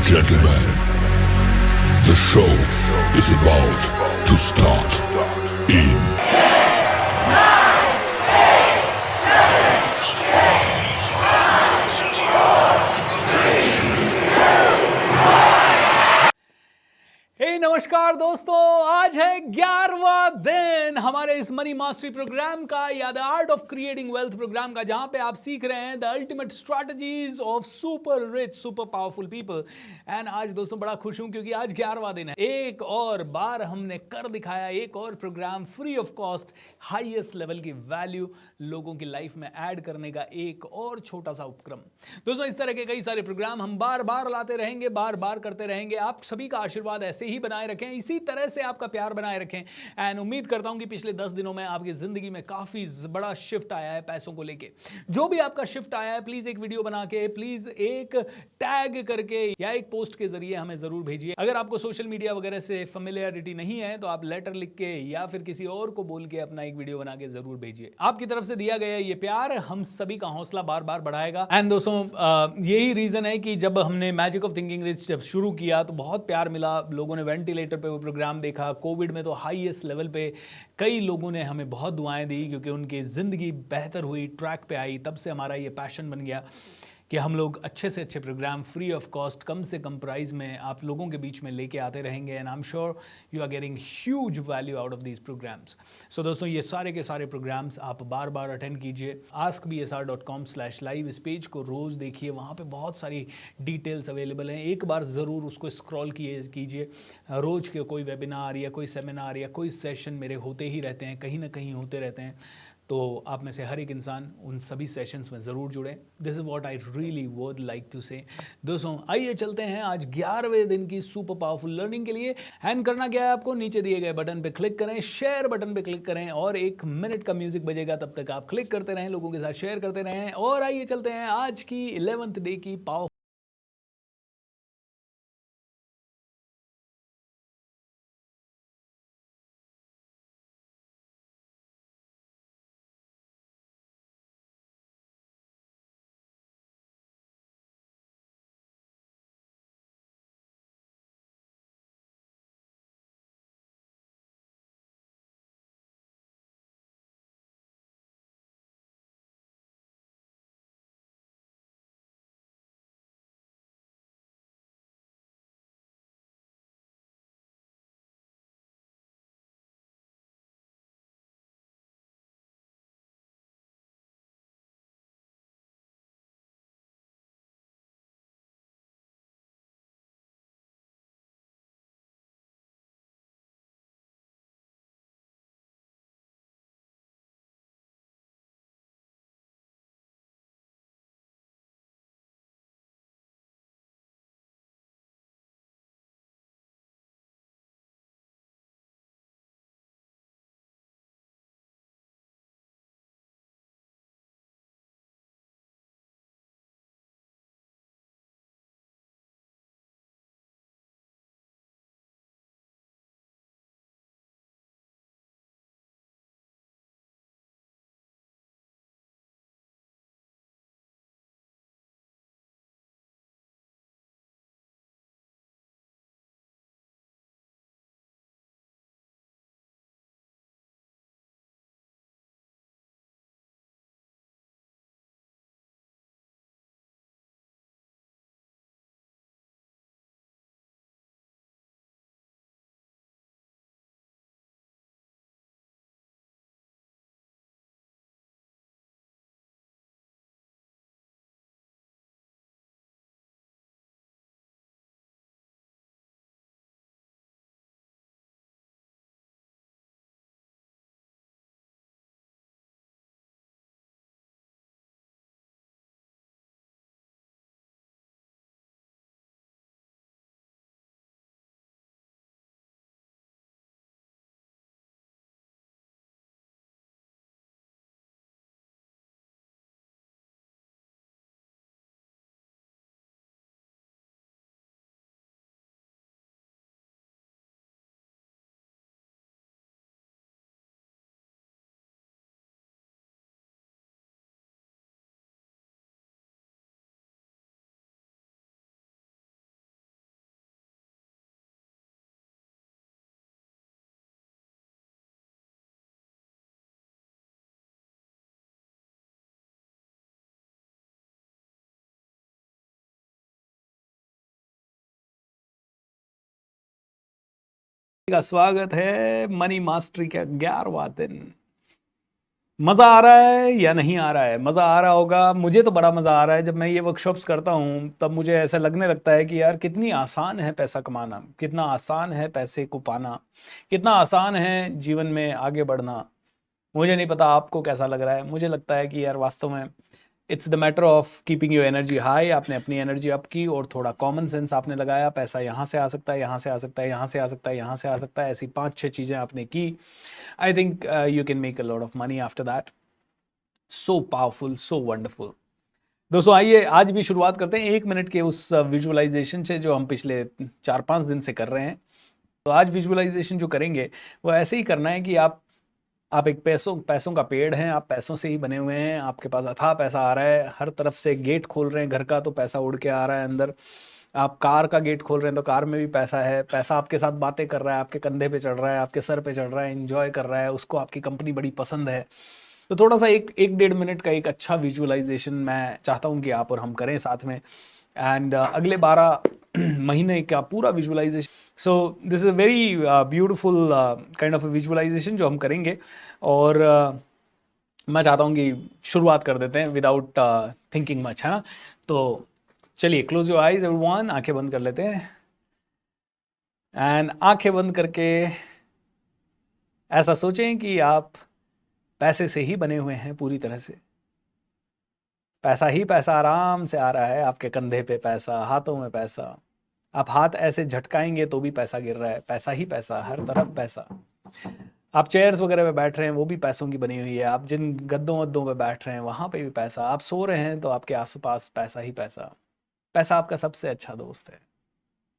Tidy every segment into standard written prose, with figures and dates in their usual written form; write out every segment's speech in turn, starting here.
gentlemen, the show is about to start in नमस्कार दोस्तों, आज है 11वां दिन हमारे इस मनी मास्टरी प्रोग्राम का या the art of creating wealth program का, जहां पे आप सीख रहे हैं the ultimate strategies of super rich super powerful people. And आज दोस्तों बड़ा खुश हूं क्योंकि आज 11वां दिन है। एक और बार हमने कर दिखाया, एक और program free of cost highest level की वैल्यू लोगों की लाइफ में ऐड करने का एक और छोटा सा उपक्रम। दोस्तों इस तरह के कई सारे प्रोग्राम हम बार बार लाते रहेंगे, बार बार करते रहेंगे। आप सभी का आशीर्वाद ऐसे ही बनाए रखें, इसी तरह से आपका प्यार बनाए रखें। एंड उम्मीद करता हूं कि पिछले 10 दिनों में आपकी जिंदगी में काफी बड़ा शिफ्ट आया है पैसों को लेके। जो भी आपका शिफ्ट आया है, प्लीज एक वीडियो बना के, प्लीज एक टैग करके या एक पोस्ट के जरिए हमें जरूर भेजिए। अगर आपको सोशल मीडिया वगैरह से फेमिलियरिटी नहीं है तो आप लेटर लिख के या फिर किसी और को बोल के अपना एक वीडियो बना के जरूर भेजिए। आपकी तरफ से दिया गया ये प्यार हम सभी का हौसला बार बार बढ़ाएगा। एंड दोस्तों यही रीजन है कि जब हमने मैजिक ऑफ थिंकिंग रिच जब शुरू किया तो बहुत प्यार मिला। लोगों ने वेंटिलेटर पे वो प्रोग्राम देखा, कोविड में तो हाईएस्ट लेवल पे कई लोगों ने हमें बहुत दुआएं दी क्योंकि उनकी ज़िंदगी बेहतर हुई, ट्रैक पे आई। तब से हमारा ये पैशन बन गया कि हम लोग अच्छे से अच्छे प्रोग्राम फ्री ऑफ कॉस्ट, कम से कम प्राइस में आप लोगों के बीच में लेके आते रहेंगे। And I am sure you are getting huge value out of these programmes. So दोस्तों ये सारे के सारे प्रोग्राम्स आप बार बार अटेंड कीजिए। askbsr.com/live इस पेज को रोज़ देखिए, वहाँ पे बहुत सारी डिटेल्स अवेलेबल हैं। एक बार ज़रूर उसको स्क्रॉल कीजिए। रोज़ के कोई वेबिनार या कोई सेमिनार या कोई सेशन मेरे होते ही रहते हैं, कहीं ना कहीं होते रहते हैं। तो आप में से हर एक इंसान उन सभी सेशंस में ज़रूर जुड़े। This is what I really would like to say. दोस्तों आइए चलते हैं आज 11वें दिन की सुपर पावरफुल लर्निंग के लिए। हैंड करना क्या है आपको, नीचे दिए गए बटन पे क्लिक करें, शेयर बटन पे क्लिक करें और 1 मिनट का म्यूजिक बजेगा, तब तक आप क्लिक करते रहें, लोगों के साथ शेयर करते रहें। और आइए चलते हैं आज की 11th डे की पावर का स्वागत है मनी मास्टरी का 11वां दिन। मज़ा आ रहा है या नहीं आ रहा है? मज़ा आ रहा होगा, मुझे तो बड़ा मज़ा आ रहा है। जब मैं ये वर्कशॉप्स करता हूँ तब मुझे ऐसा लगने लगता है कि यार कितनी आसान है पैसा कमाना, कितना आसान है पैसे को पाना, कितना आसान है जीवन में आगे बढ़ना। मुझे नहीं पता आपको कैसा लग रहा है, मुझे लगता है कि यार वास्तव में it's the matter of keeping your energy high. आपने अपनी एनर्जी अप की और थोड़ा कॉमन सेंस आपने लगाया। पैसा यहाँ से आ सकता है, यहाँ से आ सकता है, यहाँ से आ सकता है, यहाँ से आ सकता है, ऐसी 5-6 चीज़ें आपने की। I think you can make a lot of money after that. So powerful, so wonderful. दोस्तों आइए आज भी शुरुआत करते हैं 1 मिनट के उस विजुअलाइजेशन से जो हम पिछले 4-5 दिन से कर रहे हैं। तो आज विजुअलाइजेशन जो करेंगे वो ऐसे ही करना है कि आप एक पैसों का पेड़ हैं, आप पैसों से ही बने हुए हैं, आपके पास अथाह पैसा आ रहा है, हर तरफ से गेट खोल रहे हैं घर का तो पैसा उड़ के आ रहा है अंदर। आप कार का गेट खोल रहे हैं तो कार में भी पैसा है, पैसा आपके साथ बातें कर रहा है, आपके कंधे पे चढ़ रहा है, आपके सर पे चढ़ रहा है, एंजॉय कर रहा है, उसको आपकी कंपनी बड़ी पसंद है। तो थोड़ा सा एक 1.5 मिनट का एक अच्छा विजुअलाइजेशन मैं चाहता हूँ कि आप और हम करें साथ में। एंड अगले 12 महीने का पूरा visualisation. So this is a very beautiful kind of visualisation जो हम करेंगे। और मैं चाहता हूँ कि शुरुआत कर देते हैं विदाउट थिंकिंग मच, है ना। तो चलिए क्लोज योर आइज एवरीवन, आंखें बंद कर लेते हैं। एंड आंखें बंद करके ऐसा सोचें कि आप पैसे से ही बने हुए हैं पूरी तरह से। पैसा ही पैसा आराम से आ रहा है आपके कंधे पे, पैसा हाथों में पैसा। आप हाथ ऐसे झटकाएंगे तो भी पैसा गिर रहा है, पैसा ही पैसा, हर तरफ पैसा। आप चेयर्स वगैरह पे बैठ रहे हैं वो भी पैसों की बनी हुई है, आप जिन गद्दों वद्दों पे बैठ रहे हैं वहाँ पे भी पैसा, आप सो रहे हैं तो आपके आसपास पैसा ही पैसा। पैसा आपका सबसे अच्छा दोस्त है।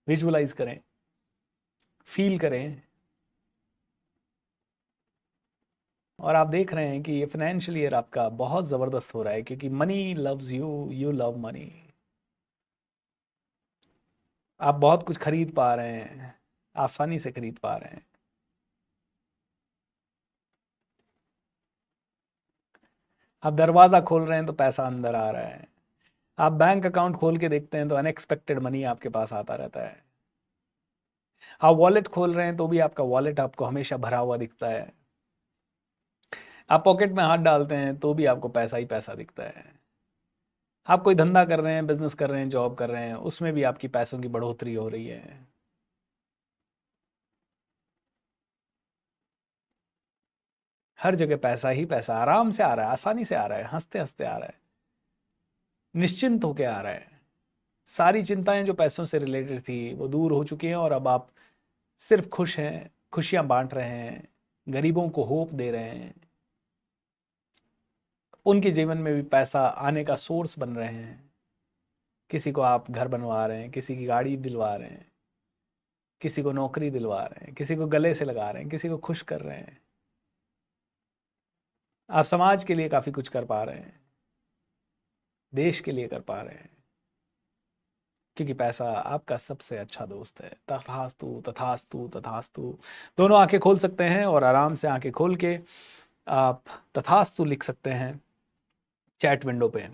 विजुअलाइज करें, फील करें। और आप देख रहे हैं कि ये फाइनेंशियल ईयर आपका बहुत ज़बरदस्त हो रहा है क्योंकि money loves you, you love money. आप बहुत कुछ खरीद पा रहे हैं, आसानी से खरीद पा रहे हैं। आप दरवाज़ा खोल रहे हैं तो पैसा अंदर आ रहा है। आप बैंक अकाउंट खोल के देखते हैं तो अनएक्सपेक्टेड मनी आपके पास आता रहता है। आप वॉलेट खोल रहे हैं तो भी आपका वॉलेट आपको हमेशा भरा हुआ दिखता है। आप पॉकेट में हाथ डालते हैं तो भी आपको पैसा ही पैसा दिखता है। आप कोई धंधा कर रहे हैं, बिजनेस कर रहे हैं, जॉब कर रहे हैं, उसमें भी आपकी पैसों की बढ़ोतरी हो रही है। हर जगह पैसा ही पैसा आराम से आ रहा है, आसानी से आ रहा है, हंसते हंसते आ रहा है, निश्चिंत होके आ रहा है। सारी चिंताएं जो पैसों से रिलेटेड थी वो दूर हो चुकी हैं और अब आप सिर्फ खुश हैं, खुशियां बांट रहे हैं, गरीबों को होप दे रहे हैं, उनके जीवन में भी पैसा आने का सोर्स बन रहे हैं। किसी को आप घर बनवा रहे हैं, किसी की गाड़ी दिलवा रहे हैं, किसी को नौकरी दिलवा रहे हैं, किसी को गले से लगा रहे हैं, किसी को खुश कर रहे हैं। आप समाज के लिए काफ़ी कुछ कर पा रहे हैं, देश के लिए कर पा रहे हैं, क्योंकि पैसा आपका सबसे अच्छा दोस्त है। तथास्तु तथास्तु तथास्तु। दोनों आंखें खोल सकते हैं और आराम से आंखें खोल के आप तथास्तु लिख सकते हैं चैट विंडो पे।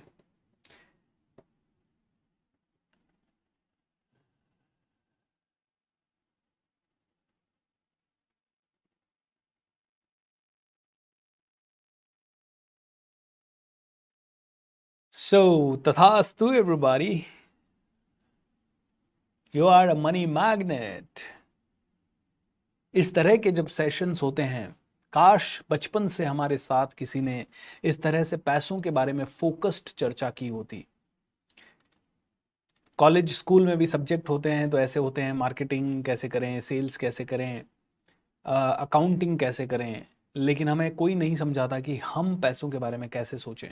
सो तथास्तु everybody, you are a money magnet. इस तरह के जब सेशंस होते हैं, काश बचपन से हमारे साथ किसी ने इस तरह से पैसों के बारे में फोकस्ड चर्चा की होती। कॉलेज स्कूल में भी सब्जेक्ट होते हैं तो ऐसे होते हैं, मार्केटिंग कैसे करें, सेल्स कैसे करें, अकाउंटिंग कैसे करें। लेकिन हमें कोई नहीं समझाता कि हम पैसों के बारे में कैसे सोचें।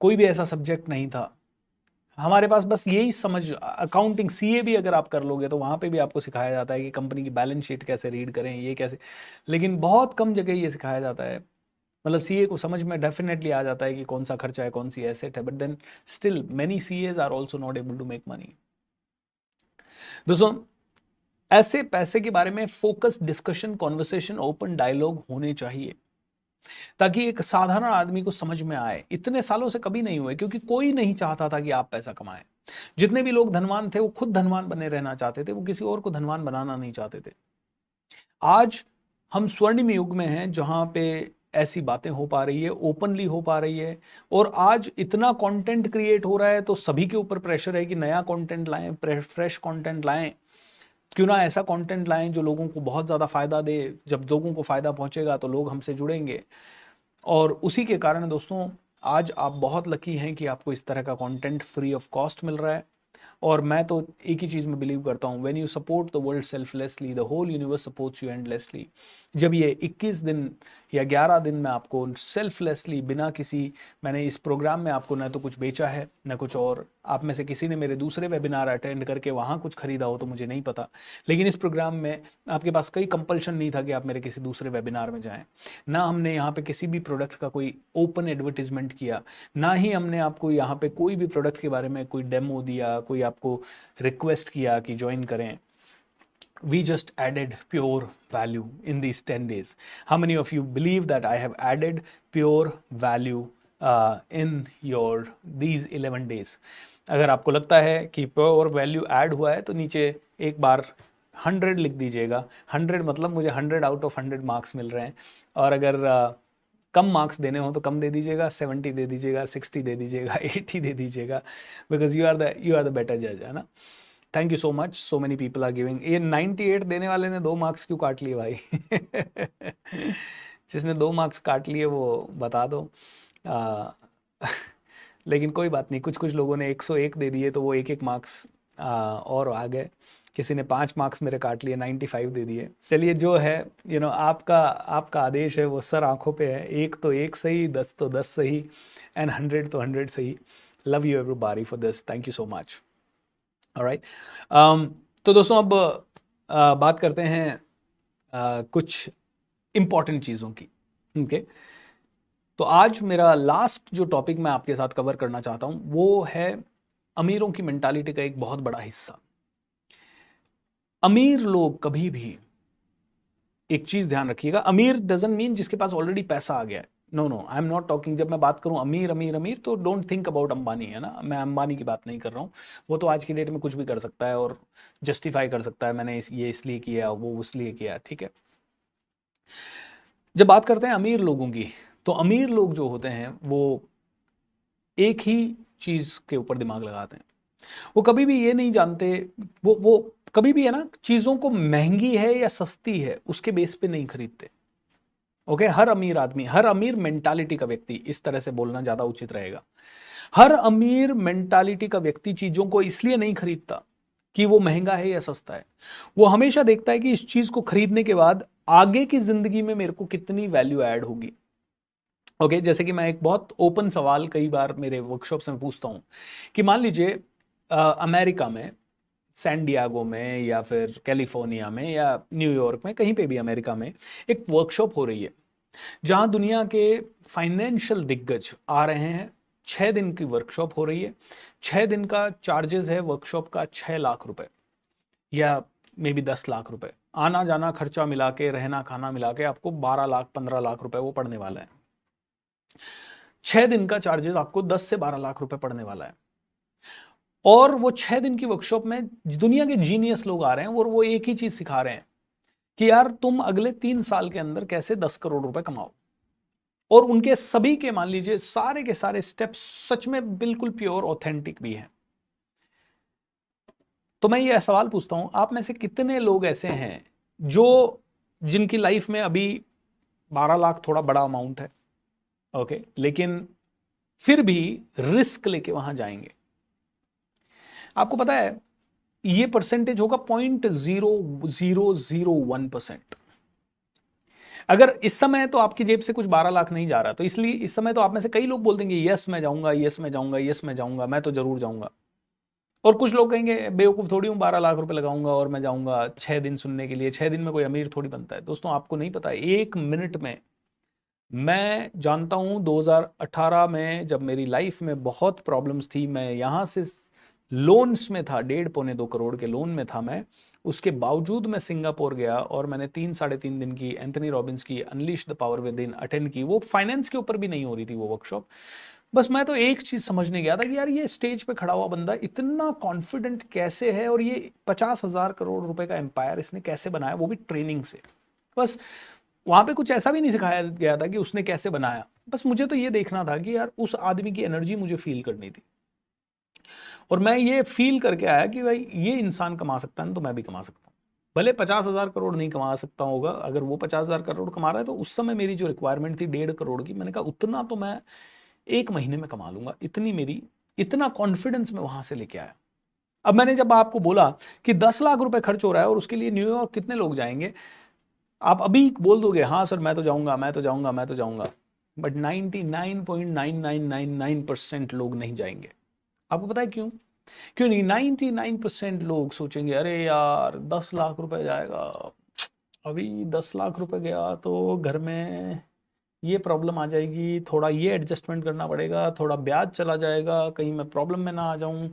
कोई भी ऐसा सब्जेक्ट नहीं था हमारे पास। बस यही समझ, अकाउंटिंग सीए भी अगर आप कर लोगे तो वहाँ पे भी आपको सिखाया जाता है कि कंपनी की बैलेंस शीट कैसे रीड करें, ये कैसे। लेकिन बहुत कम जगह ये सिखाया जाता है। मतलब सीए को समझ में डेफिनेटली आ जाता है कि कौन सा खर्चा है, कौन सी एसेट है, but then still many CAs are also not able to make money. दोस्तों ऐसे पैसे के बारे में focus discussion, conversation, open dialogue होने चाहिए ताकि एक साधारण आदमी को समझ में आए। इतने सालों से कभी नहीं हुए क्योंकि कोई नहीं चाहता था कि आप पैसा कमाएं। जितने भी लोग धनवान थे वो खुद धनवान बने रहना चाहते थे, वो किसी और को धनवान बनाना नहीं चाहते थे। आज हम स्वर्णिम युग में हैं जहाँ पे ऐसी बातें हो पा रही है, ओपनली हो पा रही है, और आज इतना कंटेंट क्रिएट हो रहा है तो सभी के ऊपर प्रेशर है कि नया कंटेंट लाएं, फ्रेश कंटेंट लाएं। क्यों ना ऐसा कंटेंट लाएं जो लोगों को बहुत ज़्यादा फ़ायदा दे। जब लोगों को फ़ायदा पहुंचेगा तो लोग हमसे जुड़ेंगे, और उसी के कारण दोस्तों आज आप बहुत लकी हैं कि आपको इस तरह का कंटेंट फ्री ऑफ कॉस्ट मिल रहा है। और मैं तो एक ही चीज़ में बिलीव करता हूँ, when you support the world selflessly the whole universe supports you endlessly. जब ये 21 दिन या 11 दिन में आपको सेल्फलेसली, बिना किसी, मैंने इस प्रोग्राम में आपको ना तो कुछ बेचा है ना कुछ और, आप में से किसी ने मेरे दूसरे वेबिनार अटेंड करके वहाँ कुछ खरीदा हो तो मुझे नहीं पता, लेकिन इस प्रोग्राम में आपके पास कोई कंपल्शन नहीं था कि आप मेरे किसी दूसरे वेबिनार में जाएं। ना हमने यहाँ पे किसी भी प्रोडक्ट का कोई ओपन एडवर्टीजमेंट किया, ना ही हमने आपको यहाँ पे कोई भी प्रोडक्ट के बारे में कोई डेमो दिया, कोई आपको रिक्वेस्ट किया कि ज्वाइन करें। We just added pure value in these 10 days. How many of you believe that I have added pure value in these 11 days? अगर आपको लगता है कि प्योर वैल्यू ऐड हुआ है तो नीचे एक बार 100 लिख दीजिएगा। 100 मतलब मुझे 100 आउट ऑफ 100 मार्क्स मिल रहे हैं, और अगर कम मार्क्स देने हो तो कम दे दीजिएगा, 70 दे दीजिएगा, 60 दे दीजिएगा, 80 दे दीजिएगा, because you are the better जज, है ना। Thank you so much, so many people are giving. ये 98 देने वाले ने 2 मार्क्स क्यों काट लिए भाई? जिसने 2 मार्क्स काट लिए वो बता दो। लेकिन कोई बात नहीं, कुछ लोगों ने 101 दे दिए तो वो 1 मार्क्स और आ गए। किसी ने 5 मार्क्स मेरे काट लिए, 95 दे दिए। चलिए, जो है आपका आदेश है वो सर आंखों पे है। 1 तो 1 सही, 10 तो 10 सही, एंड 100 तो 100 सही। Love you everybody for this, thank you so much. Alright, तो दोस्तों अब बात करते हैं कुछ इम्पॉर्टेंट चीज़ों की। ओके, तो आज मेरा लास्ट जो टॉपिक मैं आपके साथ कवर करना चाहता हूं वो है अमीरों की मेंटालिटी का एक बहुत बड़ा हिस्सा। अमीर लोग कभी भी, एक चीज ध्यान रखिएगा, अमीर डजंट मीन जिसके पास ऑलरेडी पैसा आ गया है। No, I am not talking, जब मैं बात करूं अमीर अमीर अमीर तो डोंट थिंक अबाउट अंबानी, है ना। मैं अंबानी की बात नहीं कर रहा हूं, वो तो आज की डेट में कुछ भी कर सकता है और जस्टिफाई कर सकता है, मैंने ये इसलिए किया, वो इसलिए किया, ठीक है। जब बात करते हैं अमीर लोगों की, तो अमीर लोग जो होते हैं वो एक ही चीज के ऊपर दिमाग लगाते हैं। वो कभी भी ये नहीं जानते, वो कभी भी, है ना, चीजों को महंगी है या सस्ती है उसके बेस पे नहीं खरीदते। ओके, हर अमीर आदमी, हर अमीर मेंटालिटी का व्यक्ति, इस तरह से बोलना ज्यादा उचित रहेगा, हर अमीर मेंटालिटी का व्यक्ति चीजों को इसलिए नहीं खरीदता कि वो महंगा है या सस्ता है। वो हमेशा देखता है कि इस चीज को खरीदने के बाद आगे की जिंदगी में मेरे को कितनी वैल्यू ऐड होगी। ओके, जैसे कि मैं एक बहुत ओपन सवाल कई बार मेरे वर्कशॉप्स में पूछता हूं कि मान लीजिए अमेरिका में, सैन डियागो में या फिर कैलिफोर्निया में या न्यूयॉर्क में, कहीं पे भी अमेरिका में एक वर्कशॉप हो रही है जहां दुनिया के फाइनेंशियल दिग्गज आ रहे हैं। 6 दिन की वर्कशॉप हो रही है। 6 दिन का चार्जेस है वर्कशॉप का 6 लाख रुपए या मे बी 10 लाख रुपए। आना जाना खर्चा मिला के, रहना खाना मिला के आपको 12 लाख 15 लाख रुपए वो पड़ने वाला है। 6 दिन का चार्जेस आपको 10 से 12 लाख रुपए पड़ने वाला है। और वो 6 दिन की वर्कशॉप में दुनिया के जीनियस लोग आ रहे हैं और वो एक ही चीज सिखा रहे हैं कि यार तुम अगले 3 साल के अंदर कैसे 10 करोड़ रुपए कमाओ। और उनके सभी के, मान लीजिए, सारे के सारे स्टेप्स सच में बिल्कुल प्योर ऑथेंटिक भी हैं। तो मैं ये सवाल पूछता हूं, आप में से कितने लोग ऐसे हैं जिनकी लाइफ में अभी 12 लाख थोड़ा बड़ा अमाउंट है, ओके, लेकिन फिर भी रिस्क लेके वहां जाएंगे? आपको पता है ये परसेंटेज होगा 0.0001%। अगर इस समय तो आपकी जेब से कुछ 12 लाख नहीं जा रहा, तो इसलिए इस समय तो आप में से कई लोग बोल देंगे यस मैं जाऊंगा, यस मैं जाऊंगा, यस मैं जाऊंगा, मैं तो जरूर जाऊंगा। और कुछ लोग कहेंगे बेवकूफ थोड़ी हूं, 12 लाख रुपए लगाऊंगा और मैं जाऊंगा 6 दिन सुनने के लिए। 6 दिन में कोई अमीर थोड़ी बनता है। दोस्तों, आपको नहीं पता, 1 मिनट में, मैं जानता हूं 2018 में जब मेरी लाइफ में बहुत प्रॉब्लम्स थी, मैं यहां से लोन्स में था, 1.5-2 करोड़ के लोन में था मैं, उसके बावजूद मैं सिंगापुर गया और मैंने 3-3.5 दिन की एंथनी रॉबिन्स की unleash the power with in attend की। वो फाइनेंस के ऊपर भी नहीं हो रही थी वो वर्कशॉप। बस मैं तो एक चीज समझने गया था कि यार ये स्टेज पे खड़ा हुआ बंदा इतना कॉन्फिडेंट कैसे है, और ये 50,000 करोड़ रुपए का एम्पायर इसने कैसे बनाया, वो भी ट्रेनिंग से। बस वहाँ पे कुछ ऐसा भी नहीं सिखाया गया था कि उसने कैसे बनाया, बस मुझे तो ये देखना था कि यार उस आदमी की एनर्जी मुझे फील करनी थी। और मैं ये फील करके आया कि भाई ये इंसान कमा सकता है ना, तो मैं भी कमा सकता हूँ। भले 50,000 करोड़ नहीं कमा सकता होगा, अगर वो 50,000 करोड़ कमा रहा है तो उस समय मेरी जो रिक्वायरमेंट थी 1.5 करोड़ की, मैंने कहा उतना तो मैं 1 महीने में कमा लूंगा, इतना कॉन्फिडेंस मैं वहां से लेके आया। अब मैंने जब आपको बोला कि 10 लाख रुपए खर्च हो रहा है और उसके लिए न्यूयॉर्क कितने लोग जाएंगे, आप अभी बोल दोगे हाँ सर मैं तो जाऊंगा, मैं तो जाऊंगा, मैं तो जाऊंगा, बट 99.9999% लोग नहीं जाएंगे। आपको पता है क्यों? क्यों नहीं? 99% लोग सोचेंगे अरे यार 10 लाख रुपए जाएगा, अभी 10 लाख रुपए गया तो घर में ये प्रॉब्लम आ जाएगी, थोड़ा ये एडजस्टमेंट करना पड़ेगा, थोड़ा ब्याज चला जाएगा, कहीं मैं प्रॉब्लम में ना आ जाऊं,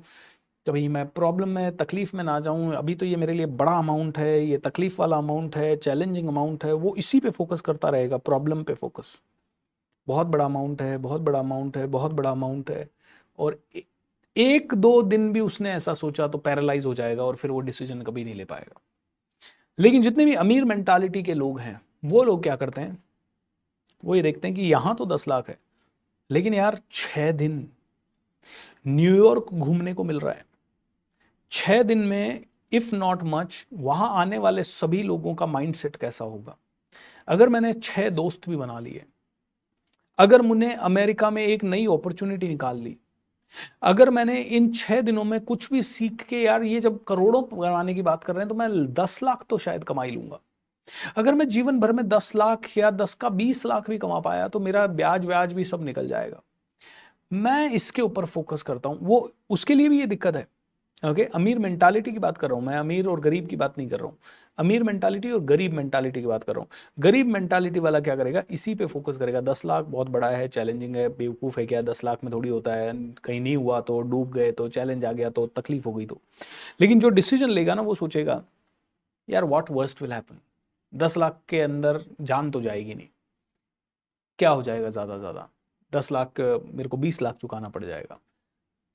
कभी मैं प्रॉब्लम में तकलीफ में ना जाऊं, अभी तो ये मेरे लिए बड़ा अमाउंट है, ये तकलीफ वाला अमाउंट है, चैलेंजिंग अमाउंट है। वो इसी पे फोकस करता रहेगा, प्रॉब्लम पे फोकस। बहुत बड़ा अमाउंट है, बहुत बड़ा अमाउंट है, बहुत बड़ा अमाउंट है। और 1-2 दिन भी उसने ऐसा सोचा तो पैरालाइज हो जाएगा और फिर वो डिसीजन कभी नहीं ले पाएगा। लेकिन जितने भी अमीर मेंटालिटी के लोग हैं, वो लोग क्या करते हैं, वो ये देखते हैं कि यहां तो 10 लाख है, लेकिन यार 6 दिन न्यूयॉर्क घूमने को मिल रहा है। 6 दिन में इफ नॉट मच वहां आने वाले सभी लोगों का माइंडसेट कैसा होगा। अगर मैंने 6 दोस्त भी बना लिए, अगर मुझे अमेरिका में एक नई अपॉर्चुनिटी निकाल ली, अगर मैंने इन 6 दिनों में कुछ भी सीख के, यार ये जब करोड़ों कमाने की बात कर रहे हैं तो मैं 10 लाख तो शायद कमा ही लूंगा। अगर मैं जीवन भर में 10 लाख या 10 का 20 लाख भी कमा पाया तो मेरा ब्याज व्याज भी सब निकल जाएगा। मैं इसके ऊपर फोकस करता हूं। वो उसके लिए भी ये दिक्कत है। ओके, अमीर मेंटालिटी की बात कर रहा हूं मैं, अमीर और गरीब की बात नहीं कर रहा हूं। अमीर मेंटालिटी और गरीब मेंटालिटी की बात कर रहा हूं। गरीब मेंटालिटी वाला क्या करेगा, इसी पे फोकस करेगा। 10 लाख बहुत बड़ा है, चैलेंजिंग है, बेवकूफ है क्या, 10 लाख में थोड़ी होता है, कहीं नहीं हुआ तो, डूब गए तो, चैलेंज आ गया तो, तकलीफ हो गई तो। लेकिन जो डिसीजन लेगा ना, वो सोचेगा यार what worst will happen, 10 lakh के अंदर जान तो जाएगी नहीं, क्या हो जाएगा ज्यादा ज्यादा, 10 लाख मेरे को 20 लाख चुकाना पड़ जाएगा,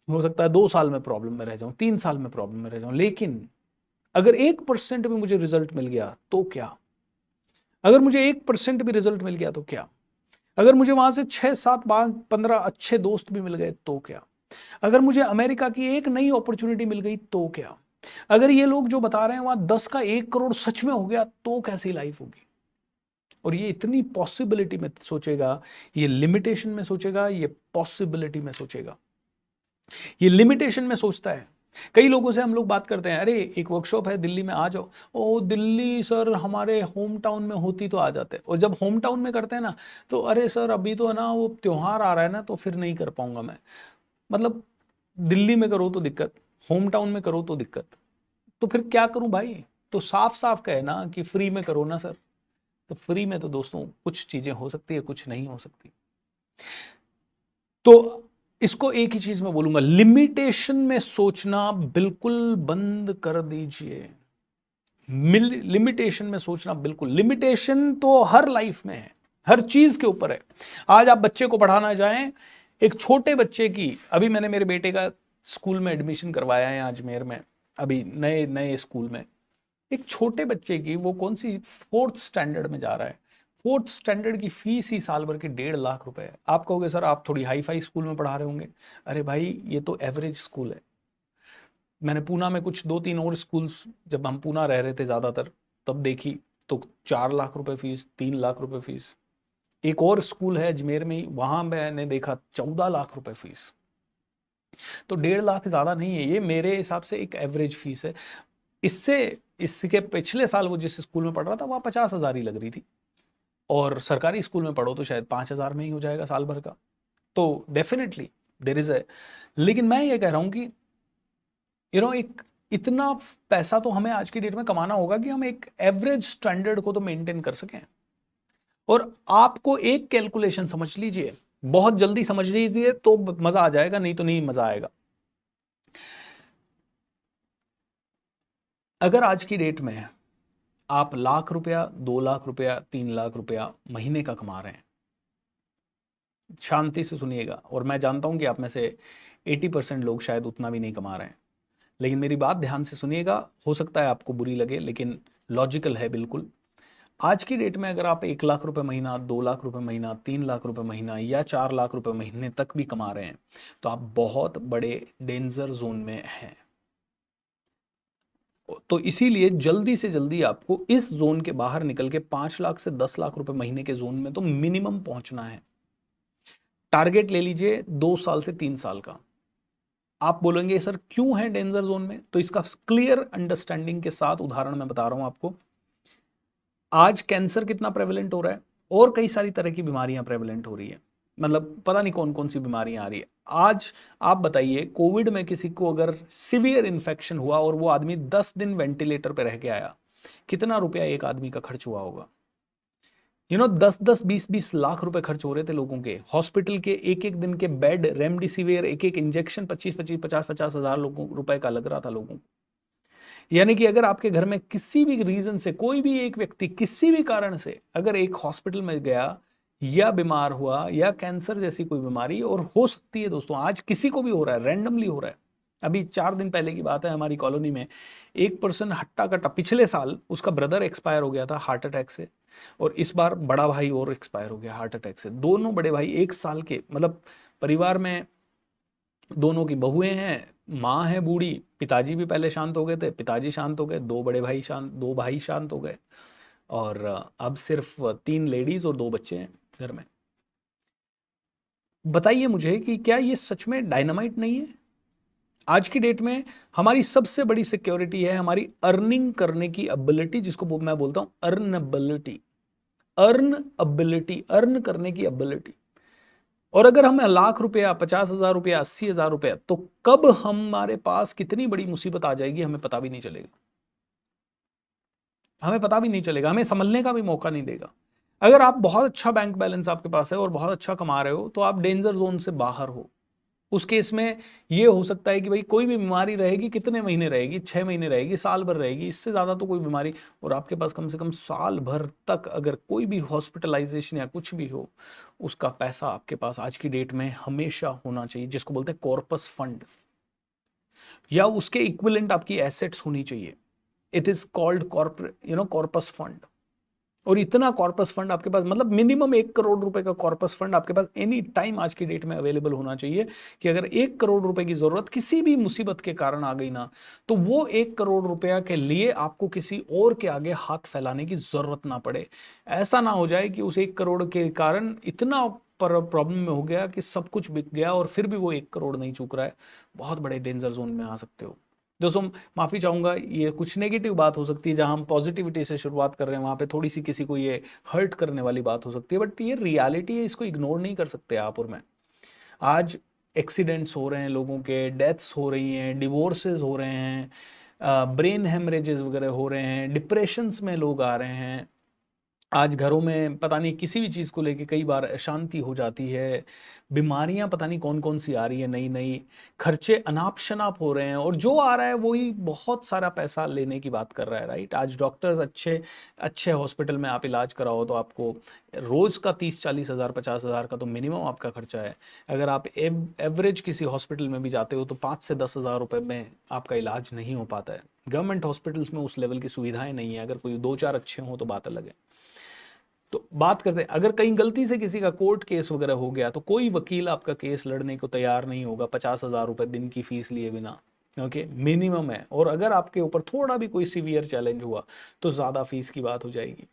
हो सकता है 2 साल में प्रॉब्लम में रह जाऊं, 3 साल में प्रॉब्लम में रह जाऊं। लेकिन अगर 1% भी मुझे रिजल्ट मिल गया तो क्या, अगर मुझे 1% भी रिजल्ट मिल गया तो क्या, अगर मुझे वहां से 6-7-15 अच्छे दोस्त भी मिल गए तो क्या, अगर मुझे अमेरिका की एक नई अपॉर्चुनिटी मिल गई तो क्या, अगर ये लोग जो बता रहे हैं वहां 10 का 1 करोड़ सच में हो गया तो कैसी लाइफ होगी। और ये इतनी पॉसिबिलिटी में सोचेगा, ये लिमिटेशन में सोचेगा, ये पॉसिबिलिटी में सोचेगा, ये लिमिटेशन में सोचता है। कई लोगों से हम लोग बात करते हैं, अरे एक वर्कशॉप है दिल्ली में आ जाओ, ओ दिल्ली सर हमारे होम टाउन में होती तो आ जाते। और जब होम टाउन में करते हैं ना, तो अरे सर अभी तो है ना वो त्योहार आ रहा है ना, तो फिर नहीं कर पाऊंगा मैं। मतलब दिल्ली में करो तो दिक्कत, होम टाउन में करो तो दिक्कत, तो फिर क्या करूं भाई। तो साफ साफ कहे ना कि फ्री में करो ना सर। तो फ्री में तो दोस्तों कुछ चीजें हो सकती है, कुछ नहीं हो सकती। तो इसको एक ही चीज में बोलूंगा, लिमिटेशन में सोचना बिल्कुल बंद कर दीजिए। लिमिटेशन में सोचना बिल्कुल, लिमिटेशन तो हर लाइफ में है, हर चीज के ऊपर है। आज आप बच्चे को पढ़ाना जाएं, एक छोटे बच्चे की, अभी मैंने मेरे बेटे का स्कूल में एडमिशन करवाया है अजमेर में, अभी नए नए स्कूल में। एक छोटे बच्चे की, वो कौन सी 4th स्टैंडर्ड में जा रहा है, 4th स्टैंडर्ड की फीस ही साल भर की 1.5 लाख रुपए है। आप कहोगे सर आप थोड़ी हाई फाई स्कूल में पढ़ा रहे होंगे। अरे भाई ये तो एवरेज स्कूल है। मैंने पूना में कुछ 2-3 और स्कूल्स, जब हम पूना रह रहे थे ज्यादातर, तब देखी तो 4 लाख रुपए फीस, 3 लाख रुपए फीस। एक और स्कूल है अजमेर में ही, वहां मैंने देखा 14 लाख रुपए फीस। तो 1.5 लाख ज्यादा नहीं है, ये मेरे हिसाब से एक एवरेज फीस है। इसके पिछले साल वो जिस स्कूल में पढ़ रहा था वहां 50,000 ही लग रही थी, और सरकारी स्कूल में पढ़ो तो शायद 5,000 में ही हो जाएगा साल भर का। तो डेफिनेटली देर इज ए, लेकिन मैं ये कह रहा हूं कि एक इतना पैसा तो हमें आज की डेट में कमाना होगा कि हम एक एवरेज स्टैंडर्ड को तो मेंटेन कर सकें। और आपको एक कैलकुलेशन समझ लीजिए, बहुत जल्दी समझ लीजिए तो मजा आ जाएगा, नहीं तो नहीं मजा आएगा। अगर आज की डेट में आप लाख रुपया, 2 लाख रुपया, 3 लाख रुपया महीने का कमा रहे हैं, शांति से सुनिएगा, और मैं जानता हूं कि आप में से 80% लोग शायद उतना भी नहीं कमा रहे हैं, लेकिन मेरी बात ध्यान से सुनिएगा। हो सकता है आपको बुरी लगे, लेकिन लॉजिकल है बिल्कुल। आज की डेट में अगर आप 1 लाख रुपए महीना, 2 लाख रुपए महीना, 3 लाख रुपए महीना या 4 लाख रुपए महीने तक भी कमा रहे हैं तो आप बहुत बड़े डेंजर जोन में हैं। तो इसीलिए जल्दी से जल्दी आपको इस जोन के बाहर निकल के 5 लाख से 10 लाख रुपए महीने के जोन में तो मिनिमम पहुंचना है। टारगेट ले लीजिए 2 साल से 3 साल का। आप बोलेंगे सर क्यों है डेंजर जोन में, तो इसका क्लियर अंडरस्टैंडिंग के साथ उदाहरण मैं बता रहा हूं आपको। आज कैंसर कितना प्रेवलेंट हो रहा है और कई सारी तरह की बीमारियां प्रेवलेंट हो रही है, मतलब पता नहीं कौन कौन सी बीमारियां आ रही है। आज आप बताइए कोविड में किसी को अगर सिवियर इन्फेक्शन हुआ और वो आदमी 10 दिन वेंटिलेटर पे रह के आया, कितना रुपया एक आदमी का खर्च हुआ होगा? 10-10, 20-20 लाख रुपए खर्च हो रहे थे लोगों के। हॉस्पिटल के एक एक दिन के बेड, रेमडेसिविर, एक एक इंजेक्शन 25-25, 50-50 हजार लोगों रुपए का लग रहा था लोगों को। यानी कि अगर आपके घर में किसी भी रीजन से कोई भी एक व्यक्ति किसी भी कारण से अगर एक हॉस्पिटल में गया या बीमार हुआ या कैंसर जैसी कोई बीमारी, और हो सकती है दोस्तों आज किसी को भी हो रहा है, रैंडमली हो रहा है। अभी 4 दिन पहले की बात है, हमारी कॉलोनी में एक पर्सन हट्टा कट्टा, पिछले साल उसका ब्रदर एक्सपायर हो गया था हार्ट अटैक से, और इस बार बड़ा भाई और एक्सपायर हो गया हार्ट अटैक से। दोनों बड़े भाई 1 साल के, मतलब परिवार में दोनों की बहुएं हैं, माँ है बूढ़ी, पिताजी भी पहले शांत हो गए थे, पिताजी शांत हो गए, 2 भाई शांत हो गए, और अब सिर्फ 3 लेडीज और 2 बच्चे हैं घर में। बताइए मुझे कि क्या ये सच में डायनामाइट नहीं है? आज की डेट में हमारी सबसे बड़ी सिक्योरिटी है हमारी अर्निंग करने की एबिलिटी, जिसको मैं बोलता हूं अर्नएबिलिटी। अर्न करने की एबिलिटी। और अगर हमें लाख रुपया, 50,000 रुपया, 80,000 रुपया, तो कब हमारे पास कितनी बड़ी मुसीबत आ जाएगी हमें पता भी नहीं चलेगा। हमें संभलने का भी मौका नहीं देगा। अगर आप बहुत अच्छा बैंक बैलेंस आपके पास है और बहुत अच्छा कमा रहे हो तो आप डेंजर जोन से बाहर हो। उस केस में ये हो सकता है कि भाई कोई भी बीमारी रहेगी, कितने महीने रहेगी, 6 महीने रहेगी, साल भर रहेगी, इससे ज्यादा तो कोई बीमारी, और आपके पास कम से कम साल भर तक अगर कोई भी हॉस्पिटलाइजेशन या कुछ भी हो, उसका पैसा आपके पास आज की डेट में हमेशा होना चाहिए, जिसको बोलते हैं कॉर्पस फंड, या उसके इक्विवेलेंट आपकी एसेट्स होनी चाहिए। It is called corpus fund. और इतना कॉर्पस फंड आपके पास, मतलब मिनिमम 1 करोड़ रुपए का कॉर्पस फंड आपके पास एनी टाइम आज की डेट में अवेलेबल होना चाहिए, कि अगर 1 करोड़ रुपए की जरूरत किसी भी मुसीबत के कारण आ गई ना, तो वो 1 करोड़ रुपया के लिए आपको किसी और के आगे हाथ फैलाने की जरूरत ना पड़े। ऐसा ना हो जाए कि उस 1 करोड़ के कारण इतना प्रॉब्लम में हो गया कि सब कुछ बिक गया और फिर भी वो 1 करोड़ नहीं चूक रहा है। बहुत बड़े डेंजर जोन में आ सकते हो दोस्तों। माफ़ी चाहूँगा, ये कुछ नेगेटिव बात हो सकती है, जहाँ हम पॉजिटिविटी से शुरुआत कर रहे हैं वहाँ पे थोड़ी सी किसी को ये हर्ट करने वाली बात हो सकती है, बट ये रियलिटी है, इसको इग्नोर नहीं कर सकते आप और मैं। आज एक्सीडेंट्स हो रहे हैं, लोगों के डेथ्स हो रही हैं, डिवोर्सेस हो रहे हैं, ब्रेन हेमरेजेस वगैरह हो रहे हैं, डिप्रेशंस में लोग आ रहे हैं। आज घरों में पता नहीं किसी भी चीज़ को लेके कई बार अशांति हो जाती है, बीमारियां पता नहीं कौन कौन सी आ रही है, नई नई, खर्चे अनाप शनाप हो रहे हैं, और जो आ रहा है वही बहुत सारा पैसा लेने की बात कर रहा है, राइट। आज डॉक्टर्स अच्छे अच्छे हॉस्पिटल में आप इलाज कराओ तो आपको रोज़ का 30-40 हज़ार, 50 हज़ार का तो मिनिमम आपका खर्चा है। अगर आप एवरेज किसी हॉस्पिटल में भी जाते हो तो 5 से 10 हज़ार रुपये में आपका इलाज नहीं हो पाता है। गवर्नमेंट हॉस्पिटल्स में उस लेवल की सुविधाएं नहीं है, अगर कोई 2-4 अच्छे हों तो बात अलग है। तो बात करते हैं, अगर कहीं गलती से किसी का कोर्ट केस वगैरह हो गया तो कोई वकील आपका केस लड़ने को तैयार नहीं होगा 50,000 रुपए दिन की फीस लिए बिना, ओके, मिनिमम है। और अगर आपके ऊपर थोड़ा भी कोई सीवियर चैलेंज हुआ तो ज़्यादा फीस की बात हो जाएगी।